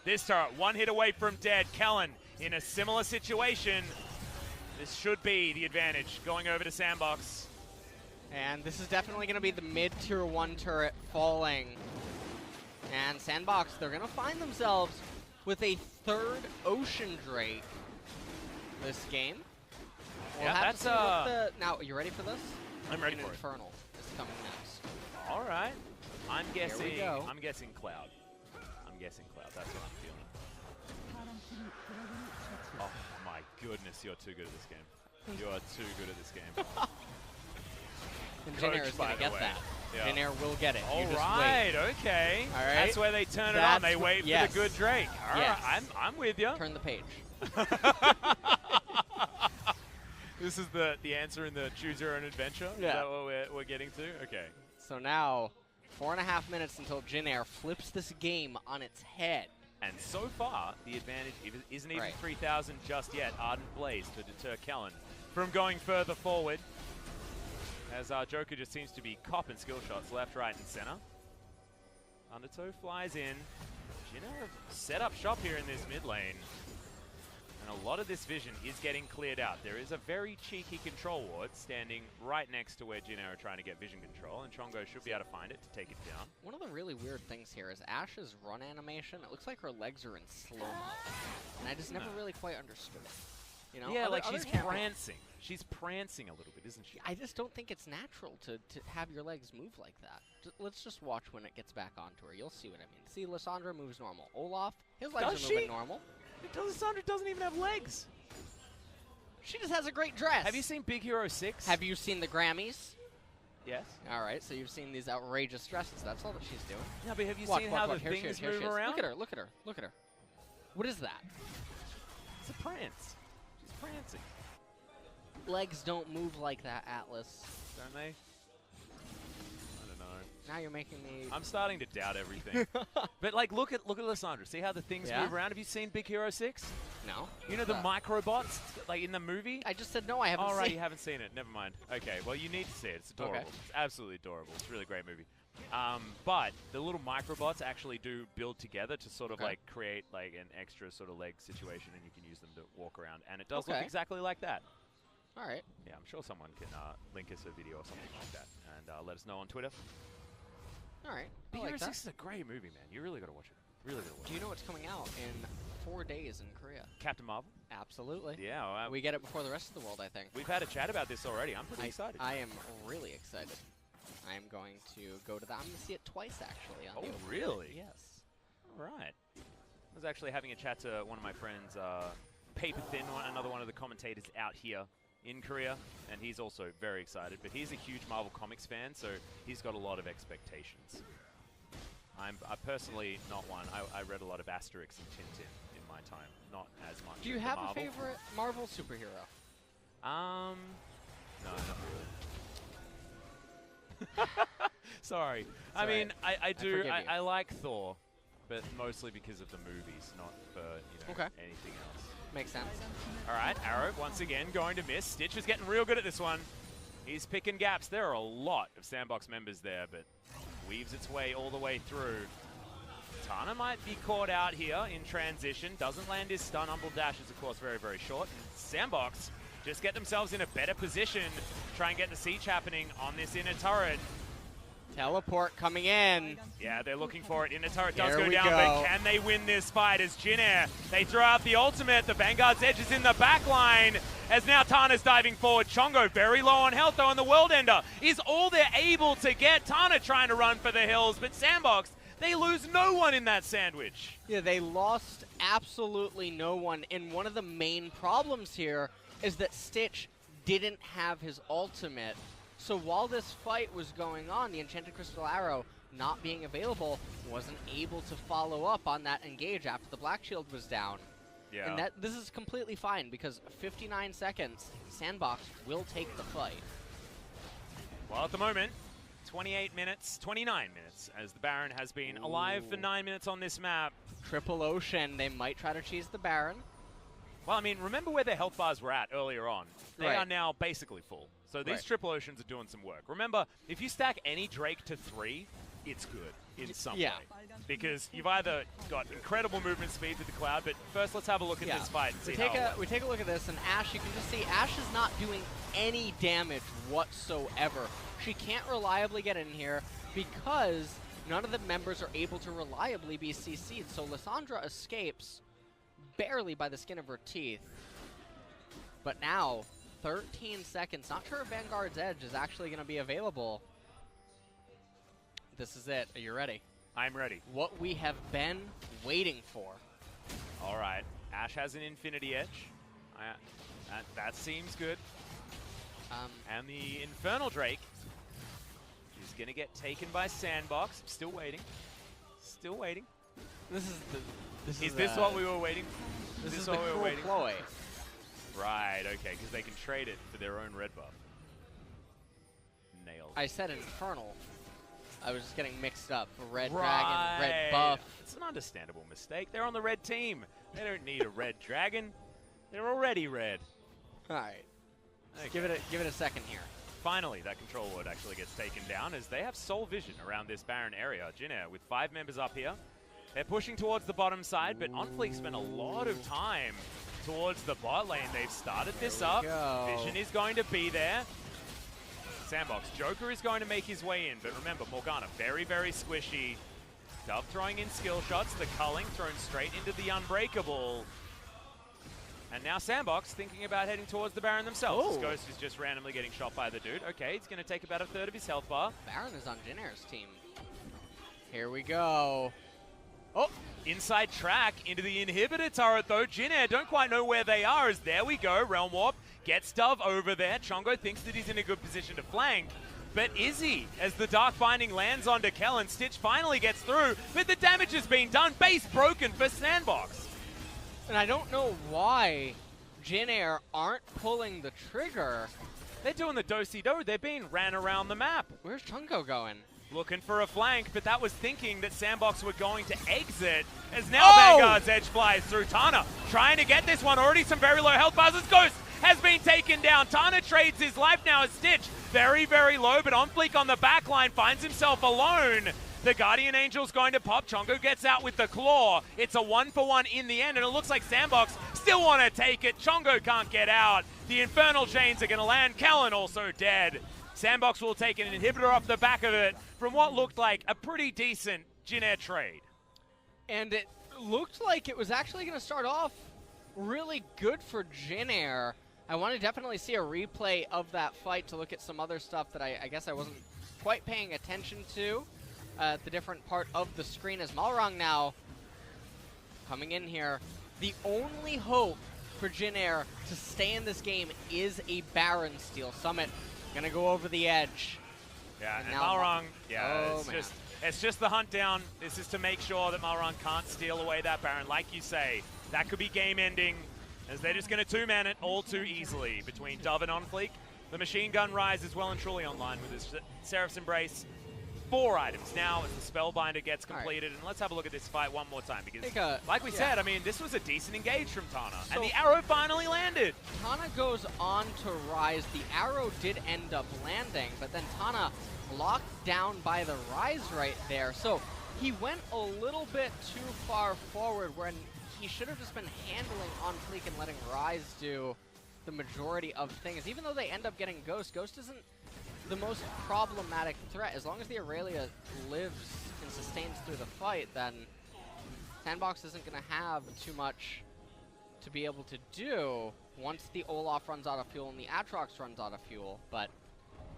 This turret, one hit away from dead. Kellen in a similar situation. This should be the advantage going over to Sandbox. And this is definitely going to be the mid-tier 1 turret falling. And Sandbox, they're going to find themselves with a 3rd Ocean Drake this game. We'll have to see what the... Now, are you ready for this? I'm ready for it. Infernal is coming next. All right. I'm guessing Cloud. I'm guessing Cloud. That's what I'm feeling. Oh my goodness, you're too good at this game. You are too good at this game. And Jinair is going to get that. Yeah. Jinair will get it. All right, okay. All right. That's where they turn it on. They wait for the good Drake. All right, I'm with you. Turn the page. This is the answer in the Choose Your Own Adventure? Yeah. Is that what we're getting to? Okay. So now, 4.5 minutes until Jinair flips this game on its head. And so far, the advantage isn't even 3,000 just yet. Ardent Blaze to deter Kellen from going further forward. As our Joker just seems to be copping skill shots left, right, and center. Undertow flies in. Jinair have set up shop here in this mid lane. And a lot of this vision is getting cleared out. There is a very cheeky control ward standing right next to where Jinair are trying to get vision control, and Chongo should be able to find it to take it down. One of the really weird things here is Ash's run animation. It looks like her legs are in slow-mo. And I just never really quite understood it. You know? Yeah, like she's prancing. She's prancing a little bit, isn't she? I just don't think it's natural to have your legs move like that. Let's just watch when it gets back onto her. You'll see what I mean. See, Lissandra moves normal. Olaf, his legs are moving normal. Lissandra doesn't even have legs. She just has a great dress. Have you seen Big Hero 6? Have you seen the Grammys? Yes. All right, so you've seen these outrageous dresses. That's all that she's doing. Yeah, but have you seen how the things move around? Look at her, look at her, look at her. What is that? It's a prance. She's prancing. Legs don't move like that, Atlas. Don't they? I don't know. Now you're making me... I'm starting to doubt everything. But like, look at Lissandra. See how the things move around? Have you seen Big Hero 6? No. You know the microbots, like in the movie? I just said no, I haven't seen it. All right, you haven't seen it. Never mind. Okay, well, you need to see it. It's adorable. Okay. It's absolutely adorable. It's a really great movie. But the little microbots actually do build together to sort of like create like an extra sort of leg situation, and you can use them to walk around. And it does look exactly like that. All right. Yeah, I'm sure someone can link us a video or something like that and let us know on Twitter. All right. Big Hero 6 is a great movie, man. You really got to watch it. Really got to watch it. Do you know what's coming out in 4 days in Korea? Captain Marvel? Absolutely. Yeah. Well, we get it before the rest of the world, I think. We've had a chat about this already. I'm pretty excited. I am really excited. I am going to go to that. I'm going to see it twice, actually. On the really? Yes. All right. I was actually having a chat to one of my friends, Paper Thin, another one of the commentators out here in Korea, and he's also very excited. But he's a huge Marvel Comics fan, so he's got a lot of expectations. I'm personally not one. I read a lot of Asterix and Tintin in my time, not as much. Do you have a favorite Marvel superhero? No, not really. Sorry. I mean, I do. I like Thor, but mostly because of the movies, not for anything else. Makes sense. All right, Arrow once again going to miss. Stitch is getting real good at this one. He's picking gaps. There are a lot of Sandbox members there, but weaves its way all the way through. Tana might be caught out here in transition. Doesn't land his stun. Humble dash is, of course, very, very short. And Sandbox just get themselves in a better position. Try and get the siege happening on this inner turret. Teleport coming in. Yeah, they're looking for it. Inner turret does go down, but can they win this fight as Jin Air? They throw out the ultimate. The Vanguard's Edge is in the back line. As now Tana's diving forward. Chongo very low on health, though, and the World Ender is all they're able to get. Tana trying to run for the hills, but Sandbox, they lose no one in that sandwich. Yeah, they lost absolutely no one. And one of the main problems here is that Stitch didn't have his ultimate. So while this fight was going on, the Enchanted Crystal Arrow not being available wasn't able to follow up on that engage after the Black Shield was down. Yeah. And this is completely fine because 59 seconds, Sandbox will take the fight. Well, at the moment, 29 minutes, as the Baron has been alive for 9 minutes on this map. Triple Ocean, they might try to cheese the Baron. Well, I mean, remember where their health bars were at earlier on. They are now basically full. So these Triple Oceans are doing some work. Remember, if you stack any Drake to 3, it's good in some way. Because you've either got incredible movement speed with the Cloud, but first let's have a look at this fight and see how we take a look at this, and Ashe, you can just see Ashe is not doing any damage whatsoever. She can't reliably get in here because none of the members are able to reliably be CC'd. So Lissandra escapes barely by the skin of her teeth. But now, 13 seconds. Not sure if Vanguard's Edge is actually going to be available. This is it. Are you ready? I'm ready. What we have been waiting for. All right. Ashe has an Infinity Edge. That seems good. And the Infernal Drake is going to get taken by Sandbox. Still waiting. Still waiting. Is this what we were waiting for? This is what we were waiting for. Right, okay, because they can trade it for their own red buff. Nailed. I said Infernal. I was just getting mixed up. Red Dragon, red buff. It's an understandable mistake. They're on the red team. They don't need a red dragon. They're already red. All right. Okay. Give it a second here. Finally, that control ward actually gets taken down as they have soul vision around this Baron area. Jin Air with 5 members up here. They're pushing towards the bottom side, but OnFleek spent a lot of time towards the bot lane. They've started this up. Vision is going to be there. Sandbox, Joker is going to make his way in, but remember, Morgana, very, very squishy. Dove throwing in skill shots, the culling thrown straight into the Unbreakable. And now Sandbox thinking about heading towards the Baron themselves. This Ghost is just randomly getting shot by the dude. Okay, he's going to take about a third of his health bar. Baron is on Jin Air's team. Here we go. Oh, inside track into the inhibitor turret though. Jin Air don't quite know where they are as there we go. Realm Warp gets Dove over there. Chongo thinks that he's in a good position to flank. But is he? As the Dark Binding lands onto Kellen, Stitch finally gets through, but the damage has been done. Base broken for Sandbox. And I don't know why Jin Air aren't pulling the trigger. They're doing the do-si-do. They're being ran around the map. Where's Chongo going? Looking for a flank, but that was thinking that Sandbox were going to exit. As now Vanguard's Edge flies through. Tana trying to get this one. Already some very low health bars. This Ghost has been taken down. Tana trades his life now as Stitch. Very, very low, but OnFleek on the back line finds himself alone. The Guardian Angel's going to pop. Chongo gets out with the claw. It's a 1-for-1 in the end, and it looks like Sandbox still want to take it. Chongo can't get out. The Infernal Chains are going to land. Kellen also dead. Sandbox will take an inhibitor off the back of it from what looked like a pretty decent Jin Air trade. And it looked like it was actually going to start off really good for Jin Air. I want to definitely see a replay of that fight to look at some other stuff that I guess I wasn't quite paying attention to. The different part of the screen as Malrang now coming in here. The only hope for Jin Air to stay in this game is a Baron steal. Summit gonna go over the edge. Yeah, and now Malrang, yeah, Oh, it's just the hunt down. This is to make sure that Malrang can't steal away that Baron. Like you say, that could be game ending, as they're just going to two-man it all too easily between Dove and OnFleek. The machine gun rise is well and truly online with his Seraph's Embrace. 4 items now as the Spellbinder gets completed. And let's have a look at this fight one more time, because like we said, I mean, this was a decent engage from Tana. And the arrow finally landed. Tana goes on to rise. The arrow did end up landing, but then Tana locked down by the rise right there. So he went a little bit too far forward when he should have just been handling OnFleek and letting Rise do the majority of things. Even though they end up getting Ghost, Ghost isn't the most problematic threat. As long as the Aurelia lives and sustains through the fight, then Sandbox isn't going to have too much to be able to do once the Olaf runs out of fuel and the Atrox runs out of fuel. But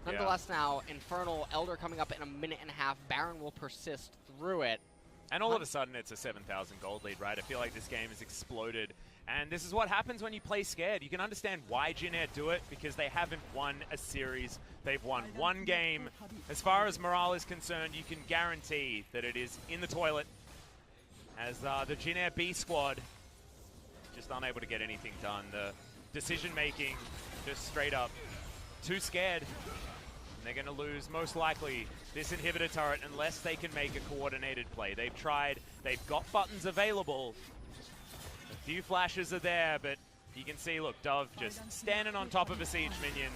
nonetheless, now Infernal Elder coming up in a minute and a half. Baron will persist through it. And all of a sudden, it's a 7,000 gold lead, right? I feel like this game has exploded. And this is what happens when you play scared. You can understand why Jin Air do it, because they haven't won a series. They've won one game. As far as morale is concerned, you can guarantee that it is in the toilet, as the Jin Air B squad just unable to get anything done. The decision-making just straight up too scared. And they're going to lose, most likely, this inhibitor turret unless they can make a coordinated play. They've tried. They've got buttons available. A few flashes are there, but you can see, look, Dove just standing on top of a siege minion.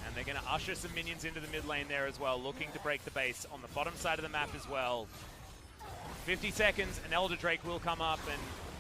And they're going to usher some minions into the mid lane there as well, looking to break the base on the bottom side of the map as well. 50 seconds, and Elder Drake will come up, and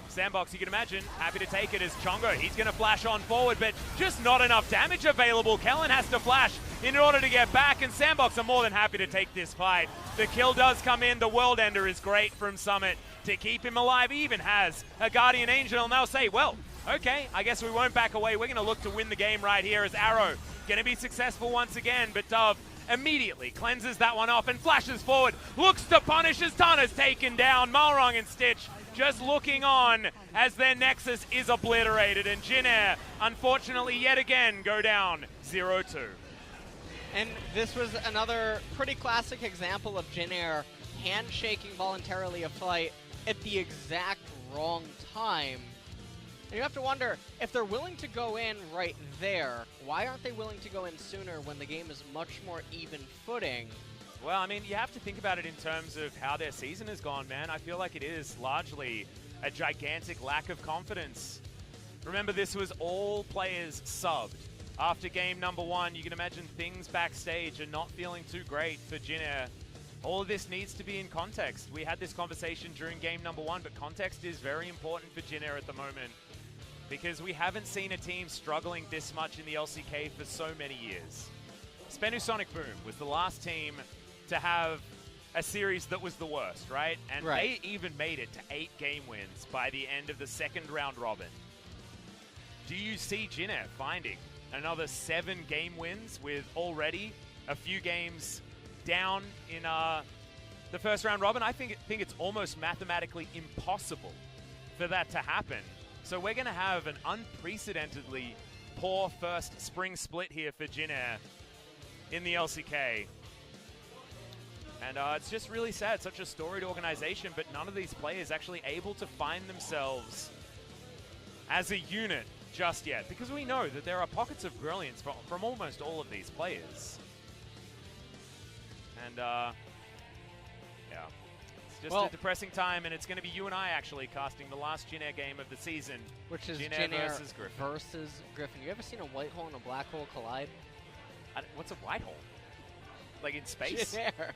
Sandbox, you can imagine, happy to take it as Chongo. He's going to flash on forward, but just not enough damage available. Kellen has to flash in order to get back, and Sandbox are more than happy to take this fight. The kill does come in. The World Ender is great from Summit to keep him alive. He even has a Guardian Angel, and they'll say, well, okay, I guess we won't back away. We're going to look to win the game right here as Arrow going to be successful once again, but Dove immediately cleanses that one off and flashes forward, looks to punish as Tana's taken down. Malrang and Stitch just looking on as their Nexus is obliterated, and Jin Air, unfortunately, yet again go down 0-2. And this was another pretty classic example of Jin Air handshaking voluntarily a fight at the exact wrong time. And you have to wonder, if they're willing to go in right there, why aren't they willing to go in sooner when the game is much more even footing? Well, I mean, you have to think about it in terms of how their season has gone, man. I feel like it is largely a gigantic lack of confidence. Remember, this was all players subbed. After game number 1, you can imagine things backstage are not feeling too great for Jin Air. All of this needs to be in context. We had this conversation during game number 1, but context is very important for Jin Air at the moment, because we haven't seen a team struggling this much in the LCK for so many years. Spenusonic Boom was the last team to have a series that was the worst, right? And they even made it to 8 game wins by the end of the second round robin. Do you see Jin Air finding another 7 game wins with already a few games down in the first round robin? I think it's almost mathematically impossible for that to happen. So we're going to have an unprecedentedly poor first spring split here for Jin Air in the LCK. And it's just really sad. Such a storied organization, but none of these players actually able to find themselves as a unit just yet. Because we know that there are pockets of brilliance from almost all of these players. And, yeah. It's just a depressing time, and it's going to be you and I actually casting the last Jin Air game of the season. Which is Jin Air versus Griffin. You ever seen a white hole and a black hole collide? What's a white hole? Like in space? Jin Air.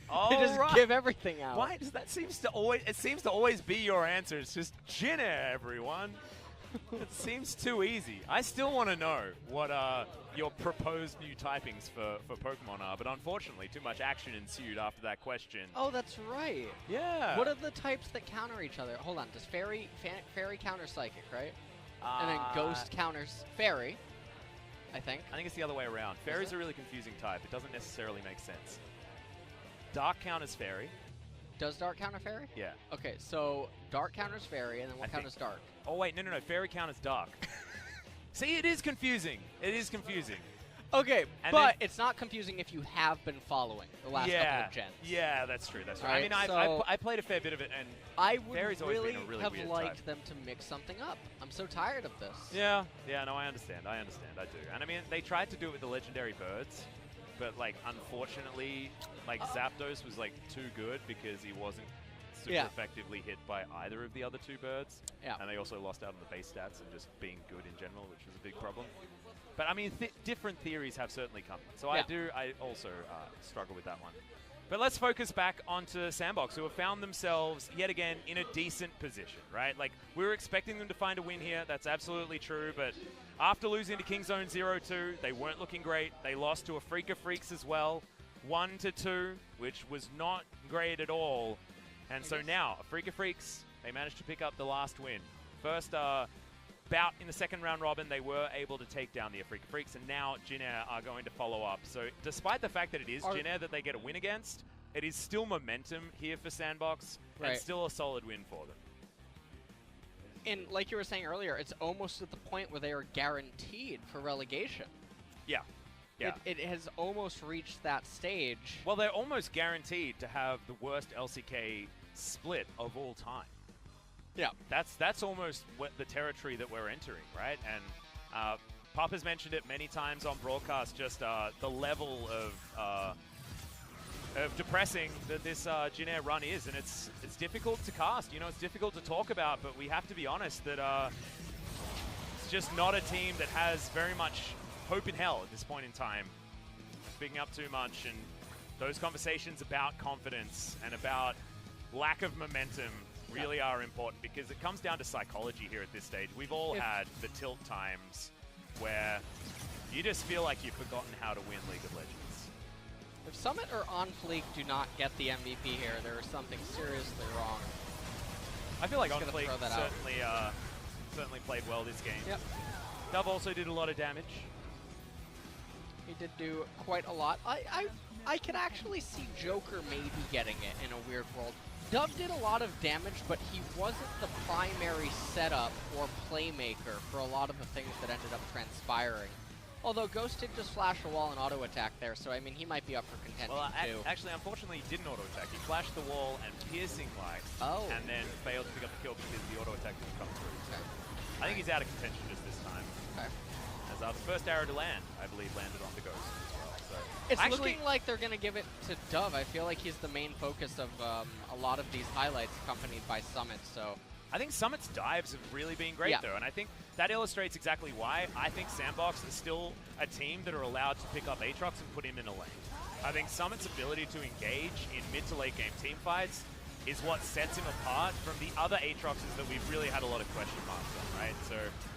Oh, they just give everything out. Why does that seems to always be your answer? It's just Jin Air, everyone. It seems too easy. I still want to know what your proposed new typings for Pokemon are, but unfortunately, too much action ensued after that question. Oh, that's right. Yeah. What are the types that counter each other? Hold on. Does Fairy counter Psychic, right? And then Ghost counters Fairy, I think. I think it's the other way around. Fairy's a really confusing type. It doesn't necessarily make sense. Dark counters Fairy. Does Dark counter Fairy? Yeah. Okay, so Dark counters Fairy, and then what counters Dark? Oh, wait, no. Fairy counters dark. See, it is confusing. It is confusing. Okay, And but then, it's not confusing if you have been following the last couple of gens. Yeah, that's true. That's true. Right, I mean, I played a fair bit of it, and I would Fairy's always been a really have weird liked type. them to mix something up. I'm so tired of this. Yeah, no, I understand. I do. And I mean, they tried to do it with the legendary birds, but like, unfortunately, like Zapdos was like too good because he wasn't super effectively hit by either of the other two birds. Yeah. And they also lost out on the base stats and just being good in general, which was a big problem. But I mean, different theories have certainly come. So I also struggle with that one. But let's focus back onto Sandbox, who have found themselves yet again in a decent position, right? Like, we were expecting them to find a win here. That's absolutely true. But after losing to Kingzone 0-2, they weren't looking great. They lost to a Freak of Freaks as well, 1-2, which was not great at all. And so now, a Freak of Freaks, they managed to pick up the last win. First bout in the second round robin, they were able to take down the Afrika Freaks, and now Jin Air are going to follow up. So despite the fact that it is Jin Air that they get a win against, it is still momentum here for Sandbox, and still a solid win for them. And like you were saying earlier, it's almost at the point where they are guaranteed for relegation. Yeah. Yeah. It has almost reached that stage. Well, they're almost guaranteed to have the worst LCK split of all time. Yeah. That's almost what the territory that we're entering, right? And Papa's mentioned it many times on broadcast, just the level of depressing that this Jin Air run is, and it's difficult to cast. You know, it's difficult to talk about, but we have to be honest that it's just not a team that has very much hope in hell at this point in time. Speaking up too much, and those conversations about confidence and about lack of momentum really are important, because it comes down to psychology here at this stage. We've all had the tilt times where you just feel like you've forgotten how to win League of Legends. If Summit or On Fleek do not get the MVP here, there is something seriously wrong. I feel like On Fleek certainly played well this game. Yep. Dove also did a lot of damage. He did do quite a lot. I could actually see Joker maybe getting it in a weird world. Dove did a lot of damage, but he wasn't the primary setup or playmaker for a lot of the things that ended up transpiring. Although Ghost did just flash a wall and auto-attack there, so I mean, he might be up for contention too. Actually, unfortunately, he didn't auto-attack. He flashed the wall and piercing light, and then failed to pick up the kill because the auto-attack didn't come through. Okay. I think he's out of contention just this time. Okay. As the first arrow to land, I believe, landed on the Ghost as well. So it's looking like they're going to give it to Dove. I feel like he's the main focus of a lot of these highlights, accompanied by Summit. So I think Summit's dives have really been great, though, and I think that illustrates exactly why I think Sandbox is still a team that are allowed to pick up Aatrox and put him in a lane. I think Summit's ability to engage in mid to late game team fights is what sets him apart from the other Aatroxes that we've really had a lot of question marks on, right? So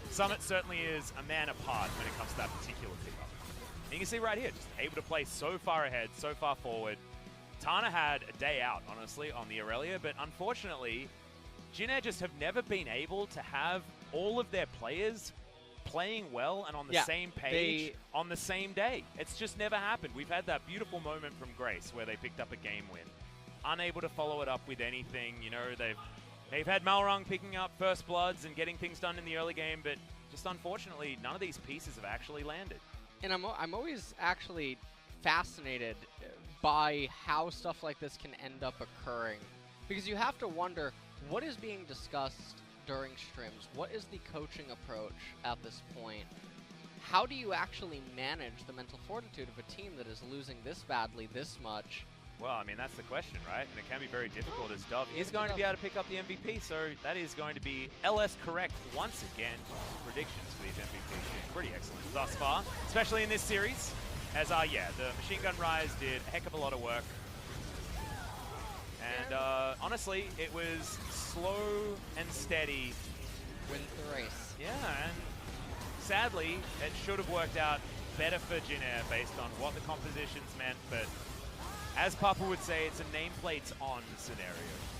Summit certainly is a man apart when it comes to that particular pickup. And you can see right here, just able to play so far ahead, so far forward. Tana had a day out, honestly, on the Aurelia, but unfortunately, Jin Air just have never been able to have all of their players playing well and on the same page on the same day. It's just never happened. We've had that beautiful moment from Grace where they picked up a game win. Unable to follow it up with anything. You know, they've had Malrung picking up first bloods and getting things done in the early game, but just unfortunately, none of these pieces have actually landed. And I'm always actually fascinated by how stuff like this can end up occurring, because you have to wonder what is being discussed during streams. What is the coaching approach at this point? How do you actually manage the mental fortitude of a team that is losing this badly this much? Well, I mean, that's the question, right? And it can be very difficult, as Dove is going to be able to pick up the MVP, so that is going to be LS correct once again. Predictions for these MVPs pretty excellent thus far, especially in this series. As, the Machine Gun Rise did a heck of a lot of work. And honestly, it was slow and steady. Wins the race. Yeah, and sadly, it should have worked out better for Jin Air based on what the compositions meant, but as Papa would say, it's a nameplates on scenario,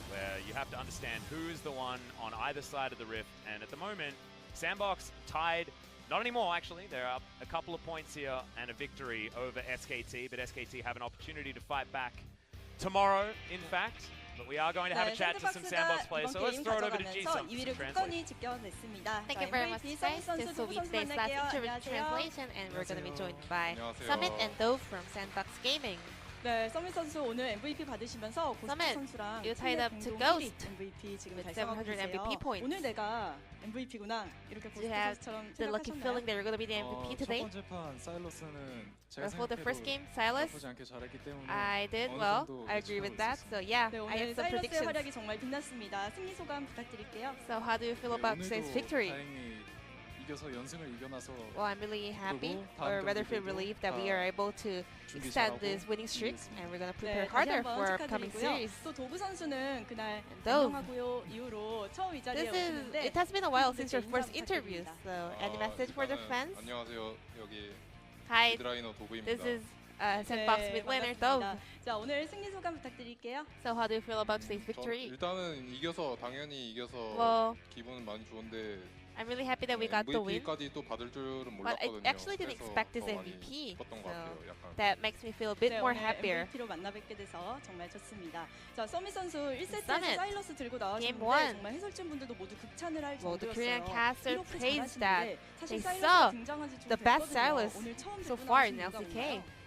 where you have to understand who is the one on either side of the rift, and at the moment, Sandbox tied. Not anymore, actually. They're up a couple of points here and a victory over SKT, but SKT have an opportunity to fight back tomorrow, in fact. But we are going to have a chat to some Sandbox players, so let's throw it over to Jisung for some translation. Thank you very much, guys. This will be today's last interview translation, and we're going to be joined by Summit and Dove from Sandbox Gaming. 네, 서밋 선수 오늘 MVP 받으시면서 고스트 Summit, 선수랑 you tied up to 공동 Ghost 1위 MVP 지금 with 달성하고 700 계세요. MVP points. 오늘 내가 MVP구나 이렇게 Do you 고스트 have 선수처럼 the lucky feeling 생각하셨나요? that you're going to be the MVP today? 첫 번째 판 사일러스는 제가 For the first 생각해도 game, Silas, 나쁘지 않게 잘했기 때문에 I did 어느 well. 정도 I agree with 예측하고 that. 있었습니다. So yeah, 네, I 오늘 have some 사일러스의 predictions. 활약이 정말 빛났습니다. 승리 소감 부탁드릴게요. So how do you feel about today's 오늘도 victory? 다행히 이겨서 연승을 이겨놔서 Well, I'm really happy, 그리고 or 다음 rather feel 경기들도 relieved that we 다 are able to 준비 extend 잘하고 this winning streak, 이기겠습니다. and we're going to 네, prepare 다시 harder 한번 for upcoming 축하드리고요. series. 또 도브 선수는 그날 Dove. 안녕하고요 이후로 처음 이 자리에 오셨는데 It has been a while since your 인사 first interview. 부탁드립니다. So any message for the fans? 안녕하세요. 여기 Hi, 미드라이너 도구입니다. this is Sandbox 네, mid winner 반갑습니다. Dove. 자, 오늘 승리 소감 부탁드릴게요. So how do you feel about today's 전 victory? 일단은 이겨서 당연히 이겨서 Well, 기분은 많이 좋은데 I'm really happy that we got the win. MVP까지 또 받을 줄은 But I 몰랐거든요. actually didn't 그래서 expect this 더 많이 MVP. 기뻤던 것 So 같아요. 약간. that makes me feel a bit 네, more 오늘 happier. MVP로 만나뵙게 돼서 정말 좋습니다. 자, 서밋 선수 1세트에서 Summit. 사일러스 들고 Game 나와줬는데 one. 정말 해설진 분들도 모두 극찬을 할 Well, the Korean 정도였어요. caster 이렇게 praised 잘하시는데 that 사실 they 사일러스가 saw 등장한 지좀 the best 됐거든요. Silas 오늘 처음 so 들고 far 나오신 in 이유가 LCK. 뭔가요?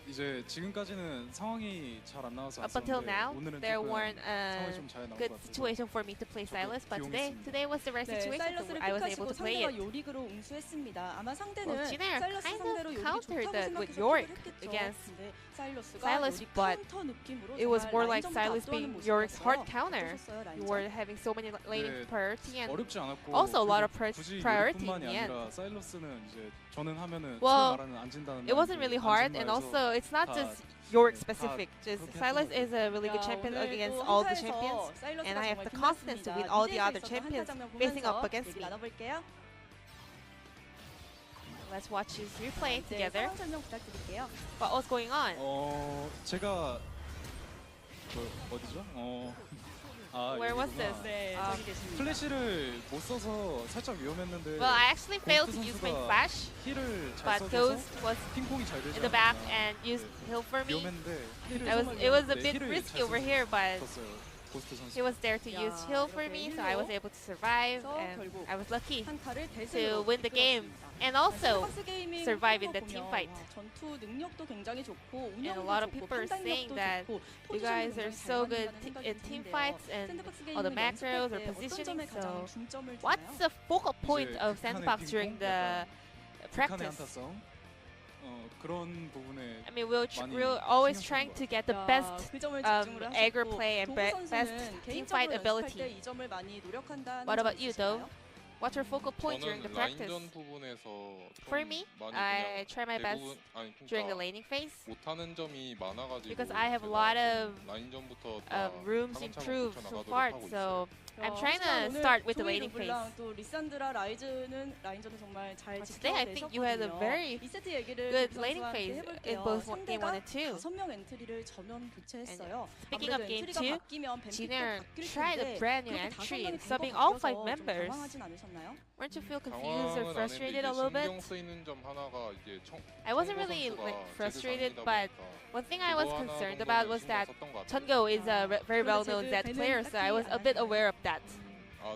이제 지금까지는 상황이 잘 안 나와서 Up until 아쉬웠는데 now, 오늘은 there 조금 weren't 상황이 a 좀 잘 나온 good 것 같아서 situation for me to play Silas, but today was the right 네, situation, so 사일러스를 I was able 픽하시고 to play 상대가 it. 요릭으로 응수했습니다. 아마 상대는 Well, Jinair 사일러스 kind 상대로 of 요릭이 countered 좋다고 that with 생각해서 Yorick 픽을 했겠죠. against 근데 사일러스가 Silas, 요릭 but 카운터 느낌으로 it was 정말 more like 라인전부터 Silas 압도하는 being Yorick's hard 모습이었어요. counter. 어떠셨어요, You 라인전? were having so many laning 네, priority and 어렵지 않았고 also a lot of 굳이 priority in 요리뿐만이 the end. 아니라 사일러스는 이제 저는 하면은 Well, 소위 말하는 안 진다는 it wasn't really hard, and also it's not just Yorick specific. Just Silas is a really good 야, champion 오늘 against 또 all the 한타에서 champions, 사일러스가 and I have 정말 the confidence to 빛났습니다. win all the 미드에서 other 있었던 champions 한타 장면 facing up 보면서 against 얘기 me. 나눠볼게요. Let's watch his replay 네, together. 상황 설명 부탁드릴게요. What was going on? 제가 어디죠? Where was 여기구나. this? 네, 저기 계십니다. 플래시를 못 써서 살짝 위험했는데 Well, I actually failed to 고스트 use my 선수가 flash, 힐을 잘 but 써줘서 Ghost was 핑퐁이 잘 되지 in the back 않았나. and used heal for me. 위험했는데 힐을 It was a 네, bit 힐을 risky 잘 over here, but 썼어요. 고스트 선수. he was there to use 야, heal for 이렇게 me, so I was 힐로 able to survive, 해서 and 결국 I was lucky 한타를 to 대승으로 win the game 이끌었습니다. and also 샌드박스 게이밍 survive in 하는 거 the team 보면, fight. 와, 전투 능력도 굉장히 좋고 And a 운영도 lot of 좋고 people are saying 판단력도 that 좋고 you guys are 포지션도 so good 굉장히 잘 in team 만든다는 fights 생각이 and 드는데요. 샌드박스 all the 게이밍을 macros or 연습할 때 어떤 positioning, 점에 가장 so 중점을 what's 두나요? the focal point 이제 of 극한의 Sandbox 빙봉, during the 극한의 practice? 한타성 그런 부분에 I mean, we're 많이 always 신경 trying 쓴 to get the 야, best 그 점을 집중을 aggro 하셨고, play and 도구 best 선수는 team 개인적으로 fight 연습할 ability. 때 이 점을 많이 노력한다는 What 점 about you, though? 있으신가요? What's your focal point during the 저는 practice? 라인전 부분에서 For 좀 me, 많이 I 그냥 try my best 대부분 아니 during the 그러니까 laning phase 못하는 점이 많아가지고 because I have a 제가 lot of 라인전부터 다 rooms 차근차근 improved so 고쳐나가도록 far. 하고 있어요. So I'm 야, trying 하지만 to 오늘 start with the 조이 laning phase. 르블랑 또 리산드라 라인전을 정말 잘 But today I think you had a 지켜내셨거든요. very 2세트 얘기를 good 도구 laning 선수와 함께 phase 해볼게요. in both game 1 상대가 and 2. 5명 엔트리를 전면 교체했어요. Speaking of 아무래도 game 엔트리가 2, 바뀌면 뱀픽도 Jinair 바뀔 tried a 텐데 brand new 그렇게 5명이 entry, 된 것 subbing all 같아서 5 좀 members. 당황하진 않으셨나요? Weren't you feel confused or 당황은 안 frustrated a 했는데 little bit? 신경 쓰이는 점 하나가 이제 I wasn't 청고 really 선수가 like 제드 frustrated, 장이다 but 보니까 one thing I was 그거 하나 concerned 정도는 about was 신경 that 썼던 것 같아요. Chungo is a very well-known 그런데 Zed 쟤는 player, so I was a bit 딱히 안 aware of that.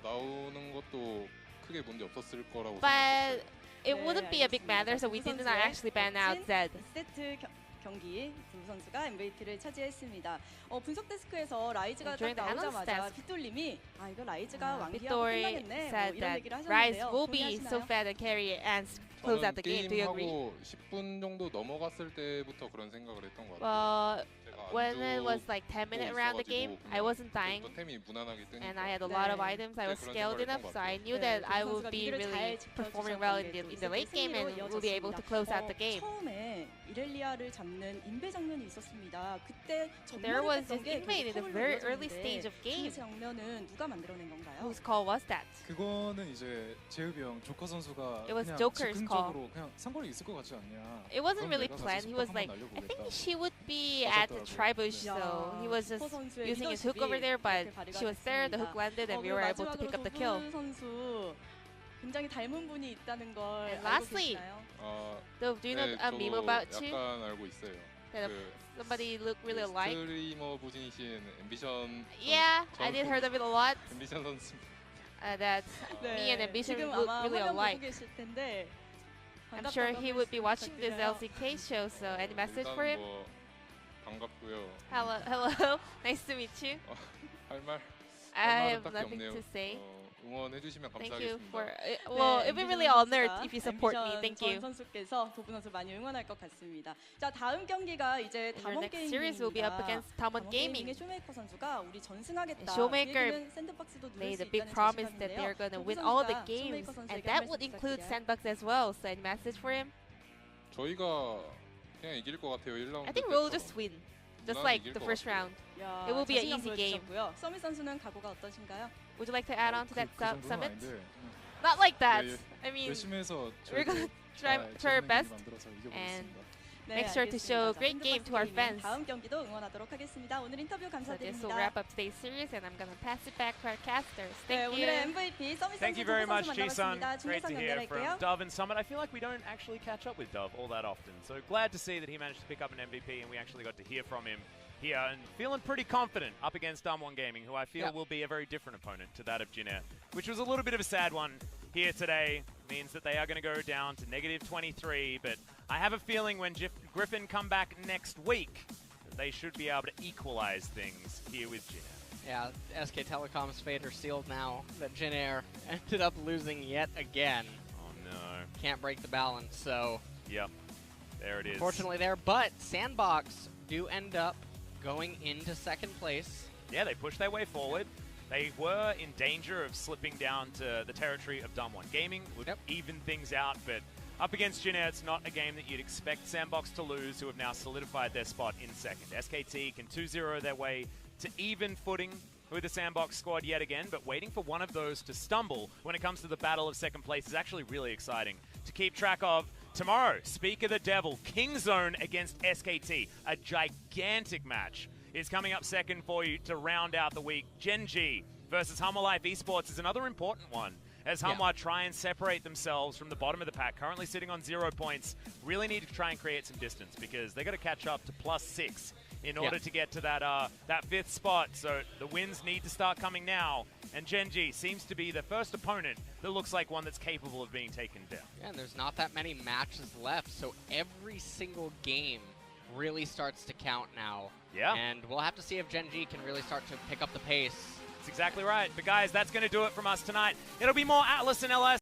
나오는 것도 크게 문제 없었을 거라고 But 생각했어요. it wouldn't be a big matter, so we did not actually ban out Zed. 2세트 경기 두 선수가 MVP를 차지했습니다. 분석 데스크에서 라이즈가 딱 During the analyst 나오자마자 desk, 빗돌님이 이거 라이즈가 왕기하고 Victory 끝나겠네 뭐 said 이런 that 얘기를 Rise 하셨는데요. will be so 동의하시나요? fat and carry and close out 저는 the game. Do you agree? 게임하고 10분 정도 넘어갔을 때부터 그런 생각을 했던 것 같아요. Well, 제가 when it was 안주 like 10 minutes 보고 around the 있어가지고 game, I 그냥 wasn't dying. 템이 무난하게 뜨니까 And I had a lot of 네. items. I was 그런 scaled 생각을 enough, 했던 so 것 I knew 네, that I 그 would 선수가 be 미드를 really 잘 performing well in 지켜주셨는데 the late game and 승리로 will be able to close out the game. 처음에 이렐리아를 잡는 인베 장면이 있었습니다. 그때 There was 전멸했던 this 게 invade in the 결국 very 컵을 early 눌러줬는데 stage of 그 game. 장면은 누가 만들어낸 건가요? Whose call was that? 그거는 이제 제읍이 형 조커 선수가 It was 그냥 Joker's call. 즉흥적으로 그냥 상거리 있을 것 같지 않냐. It wasn't 그럼 really 내가 가서 planned. He was 속박 like, 한번 I think 날려보겠다. she would be at the 맞았더라고요. tri-bush, 네. so he was just 슈퍼 선수의 using his hook 리더십이 over there, but 이렇게 she was there, the hook landed, and we were able to pick up the kill. 도브 선수 굉장히 닮은 분이 있다는 걸 And 알고 lastly, 계시나요? Dove, do you know 네, a meme about 저도 you? 약간 알고 있어요. That 그 somebody look really alike. 스트리머 부진이신 앰비션 Yeah, I did heard of it a lot. 앰비션 선수. That me and Ambition 지금 look 아마 really 화면 보고 alike. 계실 텐데 I'm sure he would be watching this 부탁드려요. LCK show, so any message 일단 for him? 뭐 반갑고요. Hello, nice to meet you. 할 I 말은 have 딱히 nothing 없네요. to say. 응원해 주시면 Thank you 감사하겠습니다. for. Well, it'd be really honored if you support me. Thank 전 you. 선수께서 도부 선수 많이 응원할 것 같습니다. 자, 다음 경기가 이제 And your 담원 next series will be up 게이밍입니다. against Tamon 게이밍의 Gaming. 쇼메이커 선수가 우리 전승하겠다. Shoemaker 그 얘기는 샌드박스도 누릴 Made 수 a big 있다는 promise that 자신감인데요. they're going to 도부 win all the 선수가 games, 쇼메이커 선수에게 and 한 that 말씀 would include 부탁드려요. Sandbox as well. So any message for him? 저희가 그냥 이길 것 같아요. 1라운드. I think we'll just win, just like the first round. 야, It will be an 자신감 easy game. 보여주셨고요. 서밋 선수는 각오가 어떠신가요? Would you like to add on to that 정도는 summit? 아닌데, Not like that. 예, I mean, 열심히 해서 we're gonna try our 재밌는 best. 경기 만들어서 and 이겨보겠습니다. make sure to show 알겠습니다. great 자, game to our 샌드박스 fans. 게이밍 다음 경기도 응원하도록 하겠습니다. 오늘 인터뷰 So this will 감사드립니다. wrap up today's series, and I'm gonna pass it back to our casters. 네, Thank 오늘의 you. MVP 서밋 Thank 선수, you very 도부 much, 선수 Ji-sun. 만나봤습니다. Great to 중계선 hear from 연결할게요. Dove and Summit. I feel like we don't actually catch up with Dove all that often. So glad to see that he managed to pick up an MVP and we actually got to hear from him here and feeling pretty confident up against Damwon Gaming, who I feel will be a very different opponent to that of Jinair, which was a little bit of a sad one here today. Means that they are going to go down to -23, but I have a feeling when Griffin come back next week, that they should be able to equalize things here with Jinair. Yeah, SK Telecom's fate are sealed now that Jin Air ended up losing yet again. Oh no. Can't break the balance, so Yep. There it is. unfortunately there. But Sandbox do end up going into second place. Yeah, they pushed their way forward. They were in danger of slipping down to the territory of Damwon Gaming, would even things out, but up against Jinair, it's not a game that you'd expect Sandbox to lose, who have now solidified their spot in second. SKT can 2-0 their way to even footing with the Sandbox squad yet again, but waiting for one of those to stumble when it comes to the battle of second place is actually really exciting to keep track of. Tomorrow, Speak of the Devil, Kingzone against SKT, a gigantic match is coming up second for you to round out the week. Genji versus Hummer Life Esports is another important one, as Hummer try and separate themselves from the bottom of the pack, currently sitting on 0 points. Really need to try and create some distance because they got to catch up to +6 in order to get to that fifth spot. So the wins need to start coming now, and Genji seems to be the first opponent that looks like one that's capable of being taken down. Yeah, and there's not that many matches left, so every single game really starts to count now. Yeah. And we'll have to see if Genji can really start to pick up the pace. That's exactly right. But guys, that's going to do it from us tonight. It'll be more Atlas and LS